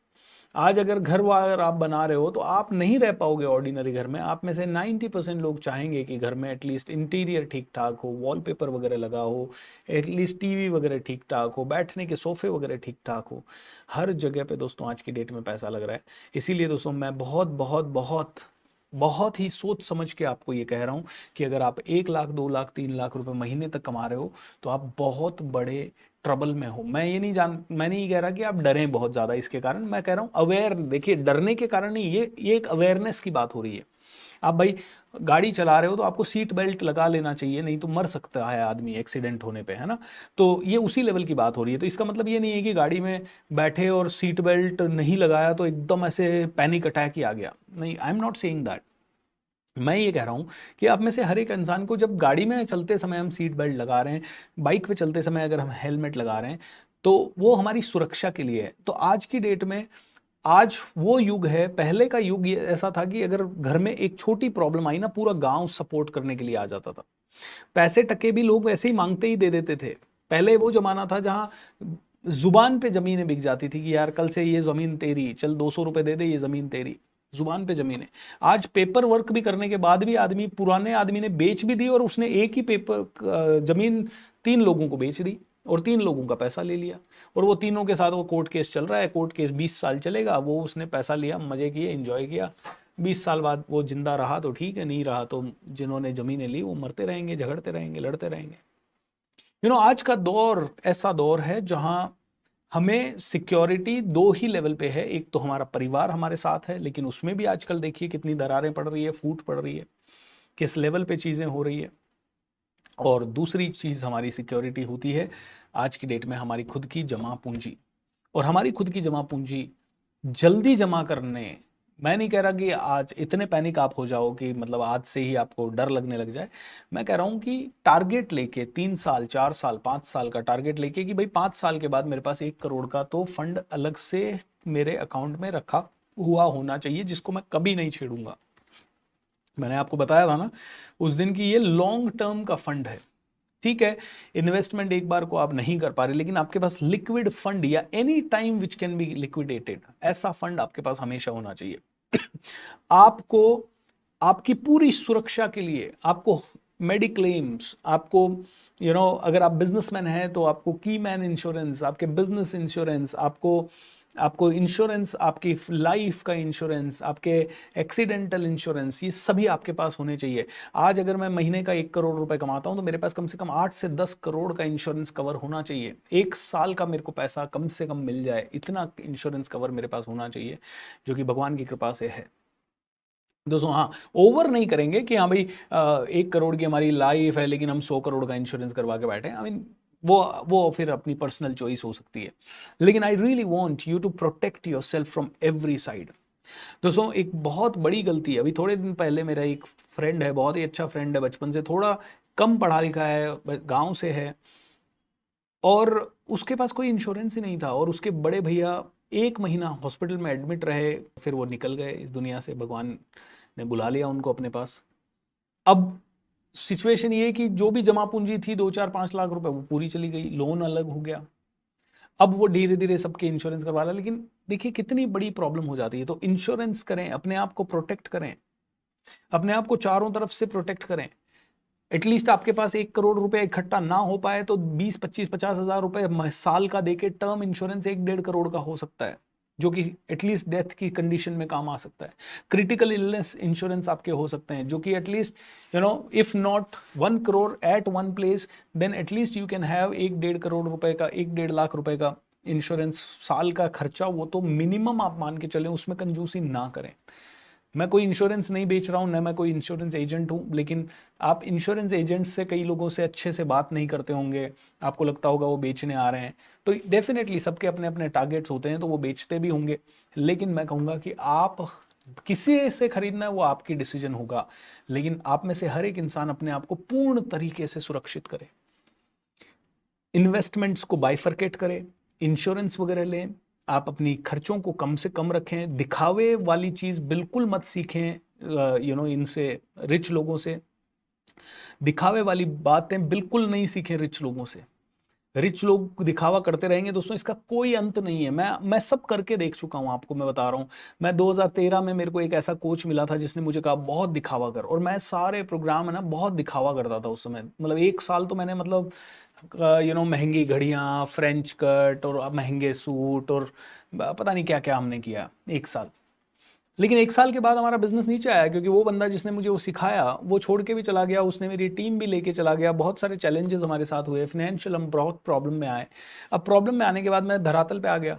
आज अगर घर वार आप बना रहे हो तो आप नहीं रह पाओगे ऑर्डिनरी घर में। आप में से 90% लोग चाहेंगे कि घर में एटलीस्ट इंटीरियर ठीक ठाक हो, वॉलपेपर वगैरह लगा हो, एटलीस्ट टीवी वगैरह ठीक ठाक हो, बैठने के सोफे वगैरह ठीक ठाक हो। हर जगह पे दोस्तों आज की डेट में पैसा लग रहा है। इसीलिए दोस्तों मैं बहुत बहुत बहुत बहुत ही सोच समझ के आपको ये कह रहा हूँ कि अगर आप 1 लाख, 2 लाख, 3 लाख रुपए महीने तक कमा रहे हो तो आप बहुत बड़े ट्रबल में हो। मैं नहीं कह रहा कि आप डरें बहुत ज़्यादा इसके कारण, मैं कह रहा हूँ अवेयर। देखिए डरने के कारण नहीं, ये एक अवेयरनेस की बात हो रही है। आप भाई गाड़ी चला रहे हो तो आपको सीट बेल्ट लगा लेना चाहिए, नहीं तो मर सकता है आदमी एक्सीडेंट होने पे, है ना। तो ये उसी लेवल की बात हो रही है। तो इसका मतलब ये नहीं है कि गाड़ी में बैठे और सीट बेल्ट नहीं लगाया तो एकदम ऐसे पैनिक अटैक ही आ गया, नहीं, आई एम नॉट सेइंग दैट। मैं ये कह रहा हूँ कि आप में से हर एक इंसान को जब गाड़ी में चलते समय हम सीट बेल्ट लगा रहे हैं, बाइक पे चलते समय अगर हम हेलमेट लगा रहे हैं, तो वो हमारी सुरक्षा के लिए है। तो आज की डेट में आज वो युग है, पहले का युग ये ऐसा था कि अगर घर में एक छोटी प्रॉब्लम आई ना, पूरा गांव सपोर्ट करने के लिए आ जाता था। पैसे टके भी लोग वैसे ही मांगते ही दे देते थे। पहले वो जमाना था जहां जुबान पे जमीनें बिक जाती थी कि यार कल से ये जमीन तेरी, चल 200 रुपए दे दे, ये जमीन तेरी, जुबान पे जमीनें। आज पेपर वर्क भी करने के बाद भी आदमी, पुराने आदमी ने बेच भी दी और उसने एक ही पेपर जमीन 3 लोगों को बेच दी और 3 लोगों का पैसा ले लिया, और वो तीनों के साथ वो कोर्ट केस चल रहा है। कोर्ट केस 20 साल चलेगा, वो उसने पैसा लिया, मजे किए, एंजॉय किया। 20 साल बाद वो जिंदा रहा तो ठीक है, नहीं रहा तो जिन्होंने जमीनें ली वो मरते रहेंगे, झगड़ते रहेंगे, लड़ते रहेंगे। आज का दौर ऐसा दौर है जहां हमें सिक्योरिटी 2 ही लेवल पे है। एक तो हमारा परिवार हमारे साथ है, लेकिन उसमें भी आजकल देखिए कितनी दरारें पड़ रही है, फूट पड़ रही है, किस लेवल पे चीज़ें हो रही है। और दूसरी चीज़ हमारी सिक्योरिटी होती है आज की डेट में हमारी खुद की जमा पूंजी। और हमारी खुद की जमा पूंजी जल्दी जमा करने, मैं नहीं कह रहा कि आज इतने पैनिक आप हो जाओ कि मतलब आज से ही आपको डर लगने लग जाए। मैं कह रहा हूं कि टारगेट लेके 3 साल 4 साल 5 साल का टारगेट लेके कि भाई 5 साल के बाद मेरे पास 1 करोड़ का तो फंड अलग से मेरे अकाउंट में रखा हुआ होना चाहिए, जिसको मैं कभी नहीं छेड़ूंगा। मैंने आपको बताया था ना उस दिन की, ये लॉन्ग टर्म का फंड है। ठीक है, इन्वेस्टमेंट एक बार को आप नहीं कर पा रहे, लेकिन आपके पास लिक्विड फंड या any time which can be liquidated, ऐसा फंड आपके पास हमेशा होना चाहिए। आपको आपकी पूरी सुरक्षा के लिए, आपको मेडिक्लेम्स, आपको अगर आप बिजनेसमैन हैं तो आपको की मैन इंश्योरेंस, आपके बिजनेस इंश्योरेंस, आपको इंश्योरेंस, आपकी लाइफ का इंश्योरेंस, आपके एक्सीडेंटल इंश्योरेंस, ये सभी आपके पास होने चाहिए। आज अगर मैं महीने का 1 करोड़ रुपए कमाता हूं तो मेरे पास कम से कम 8 से 10 करोड़ का इंश्योरेंस कवर होना चाहिए। 1 साल का मेरे को पैसा कम से कम मिल जाए, इतना इंश्योरेंस कवर मेरे पास होना चाहिए, जो कि भगवान की कृपा से है। दोस्तों हाँ, ओवर नहीं करेंगे कि हाँ भाई 1 करोड़ की हमारी लाइफ है लेकिन हम 100 करोड़ का इंश्योरेंस करवा के बैठे हैं। आई मीन वो फिर अपनी पर्सनल चॉइस हो सकती है, लेकिन I really want you to protect yourself from every side. दोस्तों एक बहुत बड़ी गलती है, अभी थोड़े दिन पहले मेरा एक फ्रेंड है, बहुत ही अच्छा फ्रेंड है, बचपन से, थोड़ा कम पढ़ा लिखा है, गांव से है, और उसके पास कोई इंश्योरेंस ही नहीं था, और उसके बड़े भैया 1 महीना हॉस्पिटल में एडमिट रहे, फिर वो निकल गए इस दुनिया से, भगवान ने बुला लिया उनको अपने पास। अब सिचुएशन ये कि जो भी जमा पूंजी थी 2-4-5 लाख रुपए, वो पूरी चली गई, लोन अलग हो गया। अब वो धीरे धीरे सबके इंश्योरेंस करवा रहा, लेकिन देखिए कितनी बड़ी प्रॉब्लम हो जाती है। तो इंश्योरेंस करें, अपने आप को प्रोटेक्ट करें, अपने आप को चारों तरफ से प्रोटेक्ट करें। एटलीस्ट आपके पास 1 करोड़ रुपए इकट्ठा ना हो पाए तो 20-25-50 हजार रुपए साल का देके टर्म इंश्योरेंस 1-1.5 करोड़ का हो सकता है, जो कि एटलीस्ट डेथ की कंडीशन में काम आ सकता है। क्रिटिकल इलनेस इंश्योरेंस आपके हो सकते हैं, जो कि at least if not 1 crore at one place, then at least you can have 1-1.5 crore रुपए का, 1-1.5 लाख रुपए का इंश्योरेंस साल का खर्चा। वो तो मिनिमम आप मान के चलें, उसमें कंजूसी ना करें। मैं कोई इंश्योरेंस नहीं बेच रहा हूँ, न मैं कोई इंश्योरेंस एजेंट हूँ, लेकिन आप इंश्योरेंस एजेंट से, कई लोगों से अच्छे से बात नहीं करते होंगे, आपको लगता होगा वो बेचने आ रहे हैं। तो डेफिनेटली सबके अपने अपने टारगेट्स होते हैं, तो वो बेचते भी होंगे, लेकिन मैं कहूँगा कि आप किसी से खरीदना है वो आपकी डिसीजन होगा, लेकिन आप में से हर एक इंसान अपने आप को पूर्ण तरीके से सुरक्षित करे। इन्वेस्टमेंट्स को बाइफरकेट करें, इंश्योरेंस वगैरह लें, आप अपनी खर्चों को कम से कम रखें, दिखावे वाली चीज बिल्कुल मत सीखें, इनसे, रिच लोगों से दिखावे वाली बातें बिल्कुल नहीं सीखें रिच लोगों से। रिच लोग दिखावा करते रहेंगे दोस्तों, इसका कोई अंत नहीं है। मैं सब करके देख चुका हूं, आपको मैं बता रहा हूं। मैं 2013 में मेरे को एक ऐसा कोच मिला था जिसने मुझे कहा बहुत दिखावा कर, और मैं सारे प्रोग्राम है ना बहुत दिखावा करता था उस समय। मतलब 1 साल तो मैंने मतलब महंगी घड़ियां, फ्रेंच कट और महंगे सूट और पता नहीं क्या क्या हमने किया 1 साल। लेकिन 1 साल के बाद हमारा बिजनेस नीचे आया, क्योंकि वो बंदा जिसने मुझे वो सिखाया वो छोड़ के भी चला गया, उसने मेरी टीम भी लेके चला गया, बहुत सारे चैलेंजेस हमारे साथ हुए, फाइनेंशियल हम बहुत प्रॉब्लम में आए। अब प्रॉब्लम में आने के बाद मैं धरातल पे आ गया।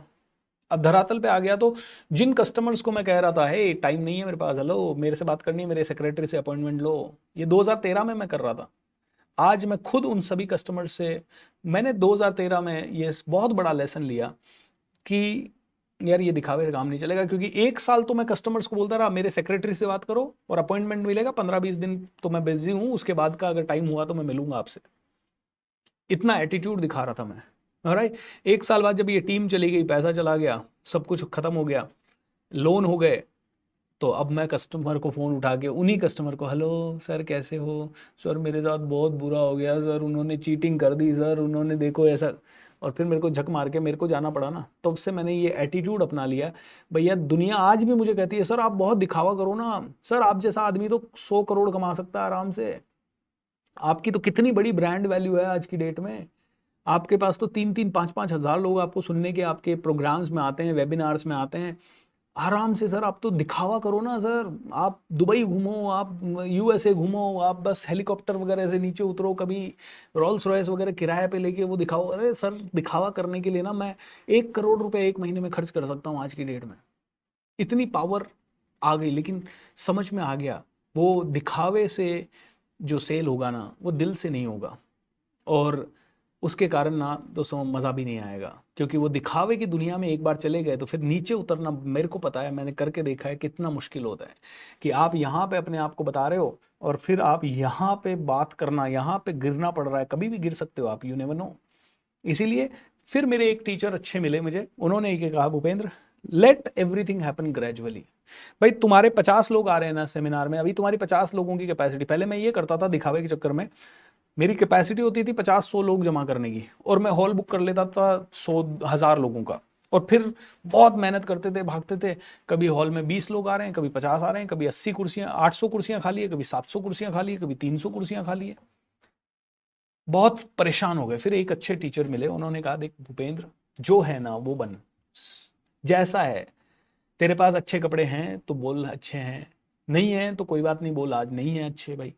अब धरातल पे आ गया तो जिन कस्टमर्स को मैं कह रहा था, हे टाइम नहीं है मेरे पास, हेलो मेरे से बात करनी है, मेरे सेक्रेटरी से अपॉइंटमेंट लो, ये 2013 में मैं कर रहा था। आज मैं खुद उन सभी कस्टमर से, मैंने 2013 में ये बहुत बड़ा लेसन लिया कि यार ये दिखावे का काम नहीं चलेगा, क्योंकि 1 साल तो मैं कस्टमर्स को बोलता रहा मेरे सेक्रेटरी से बात करो और अपॉइंटमेंट मिलेगा, 15-20 दिन तो मैं बिजी हूँ, उसके बाद का अगर टाइम हुआ तो मैं मिलूंगा आपसे। इतना एटीट्यूड दिखा रहा था मैं। ऑलराइट, 1 साल बाद जब ये टीम चली गई, पैसा चला गया, सब कुछ खत्म हो गया, लोन हो गए, तो अब मैं कस्टमर को फ़ोन उठा के उन्हीं कस्टमर को, हेलो सर कैसे हो सर, मेरे साथ बहुत बुरा हो गया सर, उन्होंने चीटिंग कर दी सर, उन्होंने देखो ऐसा, और फिर मेरे को झक मार के मेरे को जाना पड़ा ना। तब से मैंने ये एटीट्यूड अपना लिया। भैया दुनिया आज भी मुझे कहती है सर आप बहुत दिखावा करो ना, सर आप जैसा आदमी तो 100 करोड़ कमा सकता है आराम से, आपकी तो कितनी बड़ी ब्रांड वैल्यू है आज की डेट में, आपके पास तो 3-3, 5-5 हज़ार लोग आपको सुनने के आपके प्रोग्राम्स में आते हैं, वेबिनार्स में आते हैं आराम से। सर आप तो दिखावा करो ना सर, आप दुबई घूमो, आप यूएसए घूमो, आप बस हेलीकॉप्टर वगैरह से नीचे उतरो, कभी रोल्स रॉयस वगैरह किराए पे लेके वो दिखाओ। अरे सर दिखावा करने के लिए ना मैं 1 करोड़ रुपए एक महीने में खर्च कर सकता हूँ आज की डेट में, इतनी पावर आ गई। लेकिन समझ में आ गया वो दिखावे से जो सेल होगा ना वो दिल से नहीं होगा, और उसके कारण ना दोस्तों मज़ा भी नहीं आएगा, क्योंकि वो दिखावे की दुनिया में एक बार चले गए तो फिर नीचे उतरना, मेरे को पता है, मैंने करके देखा है कितना मुश्किल होता है कि आप यहाँ पे अपने आप को बता रहे हो और फिर आप यहाँ पे बात करना, यहाँ पे गिरना पड़ रहा है, कभी भी गिर सकते हो आप, यू नेवर नो। इसीलिए फिर मेरे एक टीचर अच्छे मिले मुझे, उन्होंने एक कहा, Bhupendra late everything happen gradually. भाई तुम्हारे 50 लोग आ रहे हैं ना सेमिनार में, अभी तुम्हारी 50 लोगों की कैपेसिटी, पहले मैं ये करता था दिखावे के चक्कर में, मेरी कैपेसिटी होती थी 50-100 लोग जमा करने की, और मैं हॉल बुक कर लेता था 100,000 लोगों का, और फिर बहुत मेहनत करते थे, भागते थे, कभी हॉल में 20 लोग आ रहे हैं, कभी 50 आ रहे हैं, कभी 80 कुर्सियां, 800 कुर्सियां खाली है, कभी 700 कुर्सियां खाली है, कभी 300 कुर्सियां खाली है, बहुत परेशान हो गए। फिर एक अच्छे टीचर मिले, उन्होंने कहा देख भूपेंद्र जो है ना वो बन, जैसा है, तेरे पास अच्छे कपड़े हैं तो बोल अच्छे हैं, नहीं है तो कोई बात नहीं, बोल आज नहीं है अच्छे भाई,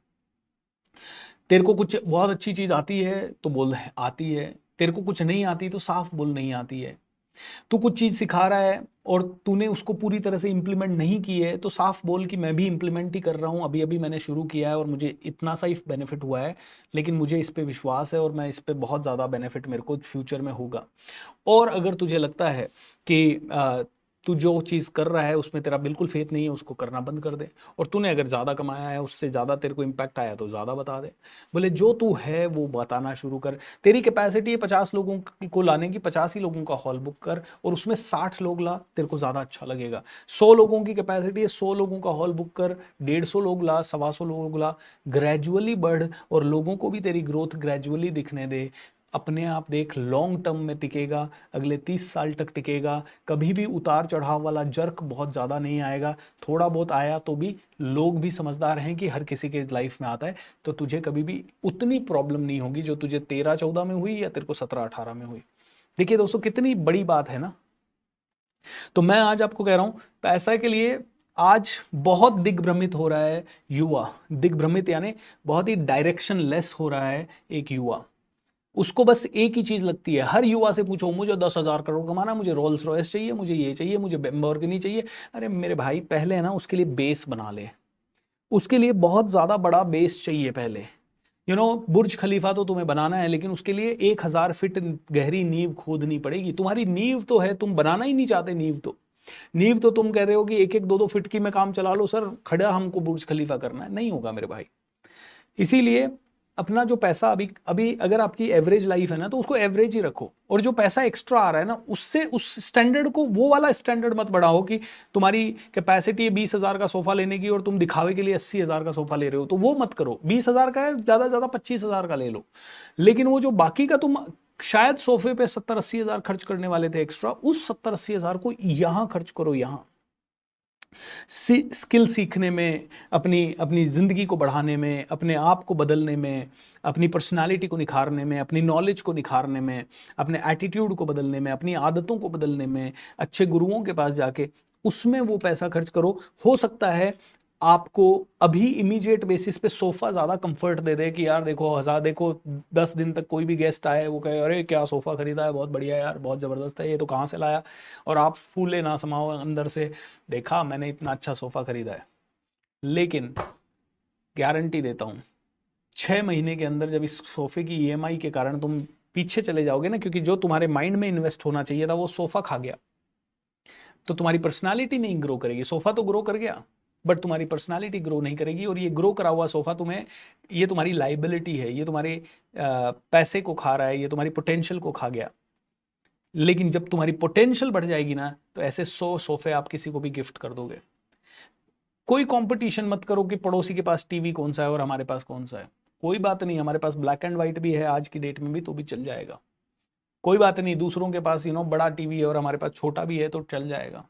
तेरे को कुछ बहुत अच्छी चीज आती है तो बोल आती है, तेरे को कुछ नहीं आती तो साफ बोल नहीं आती है, तू कुछ चीज सिखा रहा है और तूने उसको पूरी तरह से इंप्लीमेंट नहीं की है तो साफ बोल कि मैं भी इंप्लीमेंट ही कर रहा हूँ, अभी अभी मैंने शुरू किया है और मुझे इतना सा ही बेनिफिट हुआ है, लेकिन मुझे इस पे विश्वास है और मैं इस पे बहुत ज़्यादा बेनिफिट मेरे को फ्यूचर में होगा। और अगर तुझे लगता है कि तू जो चीज़ कर रहा है उसमें तेरा बिल्कुल फेथ नहीं है, उसको करना बंद कर दे, और तूने अगर ज़्यादा कमाया है, उससे ज़्यादा तेरे को इम्पैक्ट आया तो ज़्यादा बता दे। बोले जो तू है वो बताना शुरू कर, तेरी कैपेसिटी है 50 लोगों को लाने की, 50 ही लोगों का हॉल बुक कर और उसमें 60 लोग ला, तेरे को ज़्यादा अच्छा लगेगा। 100 लोगों की कैपेसिटी है, 100 लोगों का हॉल बुक कर, 150 लोग ला, 125 लोग ला, ग्रेजुअली बढ़ और लोगों को भी तेरी ग्रोथ ग्रेजुअली दिखने दे। अपने आप देख, लॉन्ग टर्म में टिकेगा, अगले 30 साल तक टिकेगा, कभी भी उतार चढ़ाव वाला जर्क बहुत ज़्यादा नहीं आएगा, थोड़ा बहुत आया तो भी लोग भी समझदार हैं कि हर किसी के लाइफ में आता है, तो तुझे कभी भी उतनी प्रॉब्लम नहीं होगी जो तुझे 13-14 में हुई या तेरे को 17-18 में हुई। देखिए दोस्तों कितनी बड़ी बात है ना। तो मैं आज आपको कह रहा हूं पैसा के लिए आज बहुत दिग्भ्रमित हो रहा है युवा, दिग्भ्रमित यानी बहुत ही डायरेक्शन लेस हो रहा है एक युवा। उसको बस एक ही चीज लगती है, हर युवा से पूछो मुझे 10,000 करोड़ कमाना, मुझे रोल्स रॉयस चाहिए, मुझे ये चाहिए, मुझे लैम्बोर्गिनी चाहिए। अरे मेरे भाई पहले है ना उसके लिए बेस बना ले, उसके लिए बहुत ज्यादा बड़ा बेस चाहिए पहले। बुर्ज खलीफा तो तुम्हें बनाना है, लेकिन उसके लिए 1,000 फीट गहरी नींव खोदनी पड़ेगी। तुम्हारी नींव तो है, तुम बनाना ही नहीं चाहते नींव तो तुम कह रहे हो कि 1-1, 2-2 फीट की मैं काम चला लो सर, खड़ा हमको बुर्ज खलीफा करना है, नहीं होगा मेरे भाई। इसीलिए अपना जो पैसा अभी अभी अगर आपकी एवरेज लाइफ है ना तो उसको एवरेज ही रखो, और जो पैसा एक्स्ट्रा आ रहा है ना उससे उस स्टैंडर्ड को, वो वाला स्टैंडर्ड मत बढ़ाओ कि तुम्हारी कैपेसिटी है 20,000 का सोफा लेने की और तुम दिखावे के लिए 80,000 का सोफा ले रहे हो, तो वो मत करो। 20,000 का है, ज्यादा से ज्यादा 25,000 का ले लो, लेकिन वो जो बाकी का तुम शायद सोफे पे 70-80 हज़ार खर्च करने वाले थे एक्स्ट्रा, उस 70-80 हज़ार को यहां खर्च करो, यहां स्किल सीखने में, अपनी अपनी ज़िंदगी को बढ़ाने में, अपने आप को बदलने में, अपनी पर्सनालिटी को निखारने में, अपनी नॉलेज को निखारने में, अपने एटीट्यूड को बदलने में, अपनी आदतों को बदलने में, अच्छे गुरुओं के पास जाके उसमें वो पैसा खर्च करो। हो सकता है आपको अभी इमीडिएट बेसिस पे सोफा ज़्यादा कंफर्ट दे दे कि यार देखो 1000, देखो 10 दिन तक कोई भी गेस्ट आए वो कहे अरे क्या सोफ़ा खरीदा है, बहुत बढ़िया यार, बहुत ज़बरदस्त है, ये तो कहाँ से लाया, और आप फूले ना समाओ अंदर से, देखा मैंने इतना अच्छा सोफ़ा खरीदा है। लेकिन गारंटी देता हूँ 6 महीने के अंदर जब इस सोफ़े की EMI के कारण तुम पीछे चले जाओगे ना, क्योंकि जो तुम्हारे माइंड में इन्वेस्ट होना चाहिए था वो सोफ़ा खा गया, तो तुम्हारी पर्सनालिटी नहीं ग्रो करेगी। सोफ़ा तो ग्रो कर गया बट तुम्हारी पर्सनालिटी ग्रो नहीं करेगी, और ये ग्रो करा हुआ सोफा तुम्हें, ये तुम्हारी लाइबिलिटी है, ये तुम्हारे पैसे को खा रहा है, ये तुम्हारी पोटेंशियल को खा गया। लेकिन जब तुम्हारी पोटेंशियल बढ़ जाएगी ना, तो ऐसे 100 सोफे आप किसी को भी गिफ्ट कर दोगे। कोई कंपटीशन मत करो कि पड़ोसी के पास टीवी कौन सा है और हमारे पास कौन सा है। कोई बात नहीं, हमारे पास ब्लैक एंड व्हाइट भी है आज की डेट में भी, तो भी चल जाएगा। कोई बात नहीं, दूसरों के पास बड़ा टीवी है और हमारे पास छोटा भी है, तो चल जाएगा।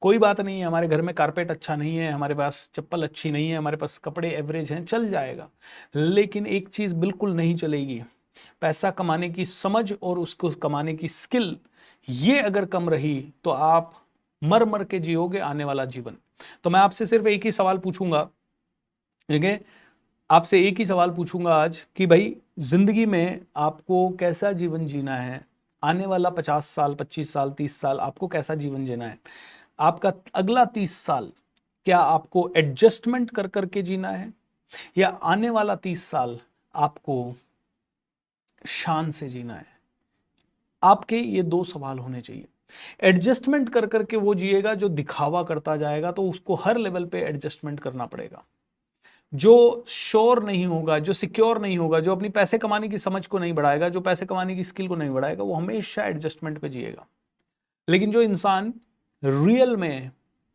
कोई बात नहीं, हमारे घर में कारपेट अच्छा नहीं है, हमारे पास चप्पल अच्छी नहीं है, हमारे पास कपड़े एवरेज हैं, चल जाएगा। लेकिन एक चीज़ बिल्कुल नहीं चलेगी, पैसा कमाने की समझ और उसको कमाने की स्किल, ये अगर कम रही तो आप मर मर के जियोगे आने वाला जीवन। तो मैं आपसे सिर्फ एक ही सवाल पूछूंगा, ठीक है, आपसे एक ही सवाल पूछूंगा आज कि भाई जिंदगी में आपको कैसा जीवन जीना है, आने वाला 50 साल, 25 साल, 30 साल आपको कैसा जीवन जीना है। आपका अगला 30 साल क्या आपको एडजस्टमेंट कर करके जीना है, या आने वाला 30 साल आपको शान से जीना है। आपके ये दो सवाल होने चाहिए। एडजस्टमेंट कर करके वो जिएगा जो दिखावा करता जाएगा, तो उसको हर लेवल पे एडजस्टमेंट करना पड़ेगा। जो श्योर नहीं होगा, जो सिक्योर नहीं होगा, जो अपनी पैसे कमाने की समझ को नहीं बढ़ाएगा, जो पैसे कमाने की स्किल को नहीं बढ़ाएगा, वो हमेशा एडजस्टमेंट पे जिएगा। लेकिन जो इंसान रियल में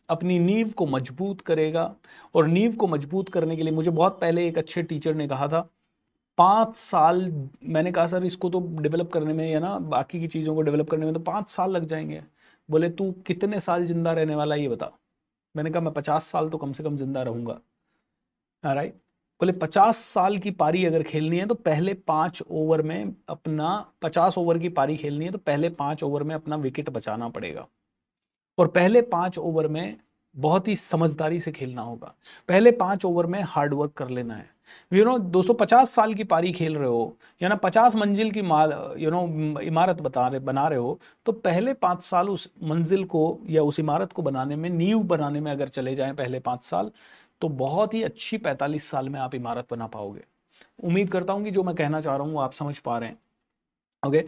अपनी नींव को मजबूत करेगा, और नींव को मजबूत करने के लिए मुझे बहुत पहले एक अच्छे टीचर ने कहा था 5 साल, मैंने कहा सर इसको तो डेवलप करने में या ना बाकी की चीज़ों को डेवलप करने में तो 5 साल लग जाएंगे। बोले तू कितने साल जिंदा रहने वाला ये बता। मैंने कहा मैं 50 साल तो कम से कम जिंदा रहूंगा। राइट। बोले 50 साल की पारी अगर खेलनी है तो पहले 5 ओवर में अपना, 50 ओवर की पारी खेलनी है तो पहले 5 ओवर में अपना विकेट बचाना पड़ेगा, और पहले 5 ओवर में बहुत ही समझदारी से खेलना होगा। पहले 5 ओवर में हार्डवर्क कर लेना है। दोस्तों 50 साल की पारी खेल रहे हो, या ना 50 मंजिल की इमारत बना रहे हो, तो पहले 5 साल उस मंजिल को या उस इमारत को बनाने में, नींव बनाने में अगर चले जाएं पहले 5 साल, तो बहुत ही अच्छी 45 साल में आप इमारत बना पाओगे। उम्मीद करता हूं कि जो मैं कहना चाह रहा हूं आप समझ पा रहे हैं। ओके,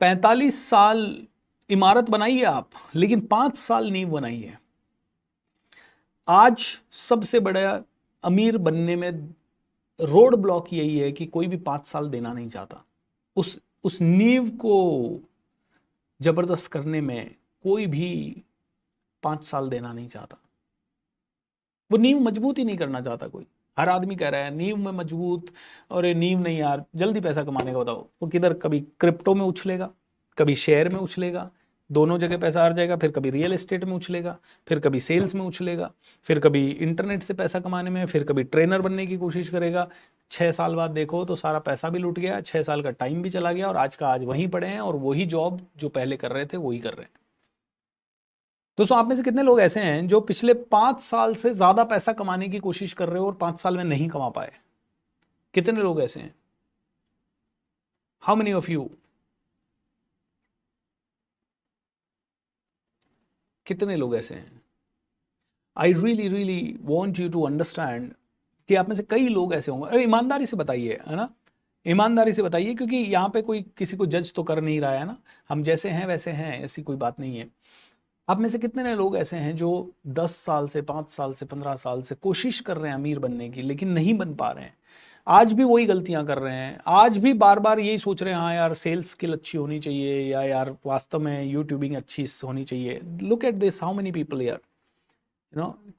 45 साल इमारत बनाइए आप, लेकिन 5 साल नींव बनाइए। आज सबसे बड़ा अमीर बनने में रोड ब्लॉक यही है कि कोई भी 5 साल देना नहीं चाहता। उस नींव को जबरदस्त करने में कोई भी 5 साल देना नहीं चाहता। वो नींव मजबूत ही नहीं करना चाहता कोई। हर आदमी कह रहा है नींव में मजबूत, और ये नींव नहीं यार, जल्दी पैसा कमाने का बताओ। वो किधर, कभी क्रिप्टो में उछलेगा, कभी शेयर में उछलेगा, दोनों जगह पैसा हार जाएगा, फिर कभी रियल एस्टेट में उछलेगा, फिर कभी सेल्स में उछलेगा, फिर कभी इंटरनेट से पैसा कमाने में, फिर कभी ट्रेनर बनने की कोशिश करेगा। 6 साल बाद देखो तो सारा पैसा भी लूट गया, 6 साल का टाइम भी चला गया, और आज का आज वहीं पड़े हैं, और वही जॉब जो पहले कर रहे थे वही कर रहे हैं। दोस्तों आप में से कितने लोग ऐसे हैं जो पिछले 5 साल से ज्यादा पैसा कमाने की कोशिश कर रहे हो और 5 साल में नहीं कमा पाए? कितने लोग ऐसे हैं? How many of you? कितने लोग ऐसे हैं? I really really want you to understand कि आप में से कई लोग ऐसे होंगे। अरे ईमानदारी से बताइए, है ना, ईमानदारी से बताइए, क्योंकि यहाँ पे कोई किसी को जज तो कर नहीं रहा है ना, हम जैसे हैं वैसे हैं, ऐसी कोई बात नहीं है। आप में से कितने लोग ऐसे हैं जो 10 साल से, 5 साल से, 15 साल से कोशिश कर रहे हैं अमीर बनने की, लेकिन नहीं बन पा रहे हैं? आज भी वही गलतियां कर रहे हैं, आज भी बार बार यही सोच रहे हैं हाँ यार सेल्स स्किल अच्छी होनी चाहिए, या यार वास्तव में यूट्यूबिंग अच्छी होनी चाहिए। Look at this, how many people यार,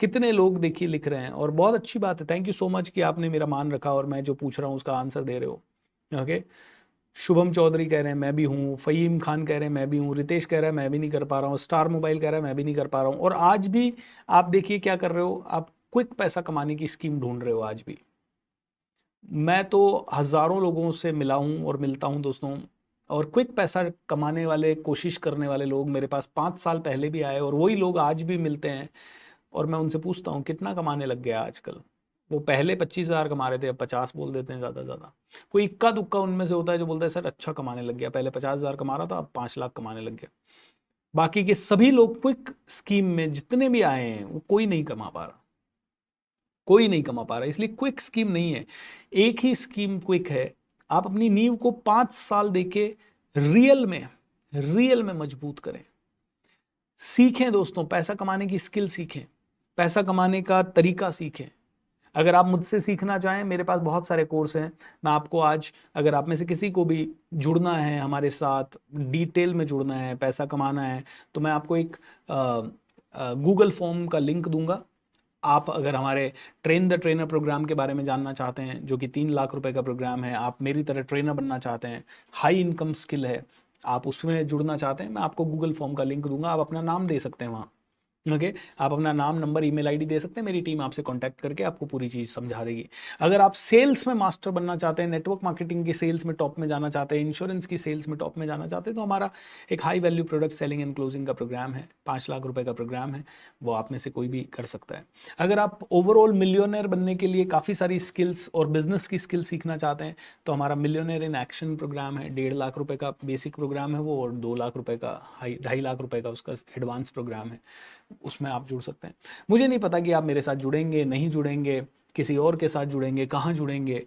कितने लोग देखिए लिख रहे हैं, और बहुत अच्छी बात है। थैंक यू सो मच कि आपने मेरा मान रखा और मैं जो पूछ रहा हूँ उसका आंसर दे रहे हो। ओके, शुभम चौधरी कह रहे हैं मैं भी हूँ, फ़हीम खान कह रहे हैं मैं भी हूँ, रितेश कह रहा है मैं भी नहीं कर पा रहा हूँ, स्टार मोबाइल कह रहा है मैं भी नहीं कर पा रहा हूँ। और आज भी आप देखिए क्या कर रहे हो, आप क्विक पैसा कमाने की स्कीम ढूंढ रहे हो आज भी। मैं तो हज़ारों लोगों से मिला हूँ और मिलता हूँ दोस्तों, और क्विक पैसा कमाने वाले, कोशिश करने वाले लोग मेरे पास 5 साल पहले भी आए, और वही लोग आज भी मिलते हैं, और मैं उनसे पूछता हूँ कितना कमाने लग गया आजकल। वो पहले 25,000 कमा रहे थे, अब 50 बोल देते हैं ज़्यादा ज़्यादा। कोई इक्का दुक्का उनमें से होता है जो बोलता है सर अच्छा कमाने लग गया, पहले 50,000 कमा रहा था अब 5 लाख कमाने लग गया। बाकी के सभी लोग क्विक स्कीम में जितने भी आए हैं वो कोई नहीं कमा पा रहा, कोई नहीं कमा पा रहा। इसलिए क्विक स्कीम नहीं है, एक ही स्कीम क्विक है। आप अपनी नींव को 5 साल देके रियल में मजबूत करें। सीखें दोस्तों, पैसा कमाने की स्किल सीखें, पैसा कमाने का तरीका सीखें। अगर आप मुझसे सीखना चाहें, मेरे पास बहुत सारे कोर्स हैं। मैं आपको आज, अगर आप में से किसी को भी जुड़ना है हमारे साथ, डिटेल में जुड़ना है, पैसा कमाना है, तो मैं आपको एक गूगल फॉर्म का लिंक दूंगा। आप अगर हमारे ट्रेन द ट्रेनर प्रोग्राम के बारे में जानना चाहते हैं, जो कि 3 लाख रुपए का प्रोग्राम है, आप मेरी तरह ट्रेनर बनना चाहते हैं, हाई इनकम स्किल है, आप उसमें जुड़ना चाहते हैं, मैं आपको गूगल फॉर्म का लिंक दूंगा। आप अपना नाम दे सकते हैं वहाँ। ओके, आप अपना नाम, नंबर, ईमेल आईडी दे सकते हैं। मेरी टीम आपसे कांटेक्ट करके आपको पूरी चीज़ समझा देगी। अगर आप सेल्स में मास्टर बनना चाहते हैं, नेटवर्क मार्केटिंग के सेल्स में टॉप में जाना चाहते हैं, इंश्योरेंस की सेल्स में टॉप में जाना चाहते हैं, तो हमारा एक high value product selling and closing का प्रोग्राम है, 5 लाख रुपए का प्रोग्राम है, वो आप में से कोई भी कर सकता है। अगर आप ओवरऑल मिलियनर बनने के लिए काफ़ी सारी स्किल्स और बिजनेस की स्किल सीखना चाहते हैं, तो हमारा मिलियनर इन एक्शन प्रोग्राम है, 1.5 लाख रुपए का बेसिक प्रोग्राम है वो, और 2 लाख रुपए का 2.5 लाख रुपए का उसका एडवांस प्रोग्राम है, उसमें आप जुड़ सकते हैं। मुझे नहीं पता कि आप मेरे साथ जुड़ेंगे, नहीं जुड़ेंगे, किसी और के साथ जुड़ेंगे, कहाँ जुड़ेंगे,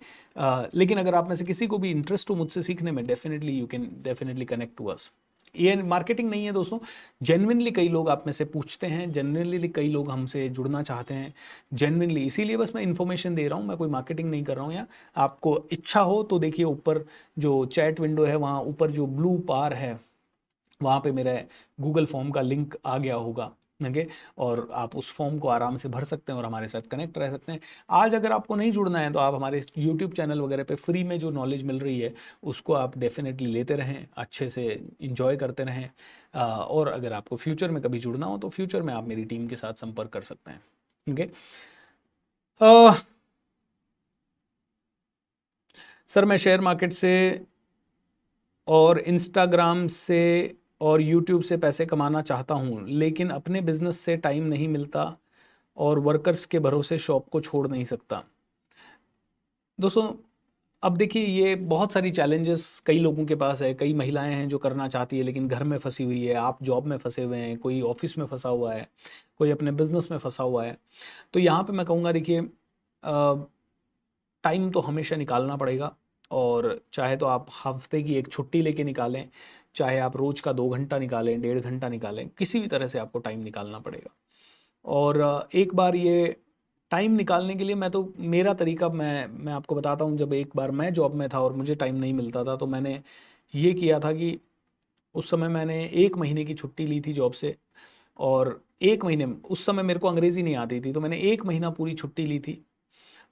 लेकिन अगर आप में से किसी को भी इंटरेस्ट हो मुझसे सीखने में, definitely you can definitely connect to us. ये मार्केटिंग नहीं है दोस्तों, जेन्युइनली कई लोग आप में से पूछते हैं, जेन्युइनली कई लोग हमसे जुड़ना चाहते हैं, जेन्युइनली, इसीलिए बस मैं इन्फॉर्मेशन दे रहा हूँ, मैं कोई मार्केटिंग नहीं कर रहा हूँ। या आपको इच्छा हो तो देखिए ऊपर जो चैट विंडो है, वहाँ ऊपर जो ब्लू बार है, वहाँ पे मेरा गूगल फॉर्म का लिंक आ गया होगा। ओके, और आप उस फॉर्म को आराम से भर सकते हैं और हमारे साथ कनेक्ट रह सकते हैं। आज अगर आपको नहीं जुड़ना है तो आप हमारे यूट्यूब चैनल वगैरह पे फ्री में जो नॉलेज मिल रही है उसको आप डेफिनेटली लेते रहें, अच्छे से इंजॉय करते रहें। और अगर आपको फ्यूचर में कभी जुड़ना हो तो फ्यूचर में आप मेरी टीम के साथ संपर्क कर सकते हैं। ओके, सर मैं शेयर मार्केट से और इंस्टाग्राम से और यूट्यूब से पैसे कमाना चाहता हूँ, लेकिन अपने बिजनेस से टाइम नहीं मिलता और वर्कर्स के भरोसे शॉप को छोड़ नहीं सकता। दोस्तों अब देखिए, ये बहुत सारी चैलेंजेस कई लोगों के पास है। कई महिलाएं हैं जो करना चाहती है लेकिन घर में फंसी हुई है, आप जॉब में फंसे हुए हैं, कोई ऑफिस में फंसा हुआ है, कोई अपने बिजनेस में फंसा हुआ है। तो यहाँ पे मैं कहूँगा, देखिए टाइम तो हमेशा निकालना पड़ेगा, और चाहे तो आप हफ्ते की एक छुट्टी लेके निकालें, चाहे आप रोज़ का 2 घंटा निकालें, 1.5 घंटा निकालें, किसी भी तरह से आपको टाइम निकालना पड़ेगा। और एक बार ये टाइम निकालने के लिए मेरा तरीका मैं आपको बताता हूँ। जब एक बार मैं जॉब में था और मुझे टाइम नहीं मिलता था, तो मैंने ये किया था कि उस समय मैंने 1 महीने की छुट्टी ली थी जॉब से, और 1 महीने, उस समय मेरे को अंग्रेज़ी नहीं आती थी, तो मैंने 1 महीना पूरी छुट्टी ली थी।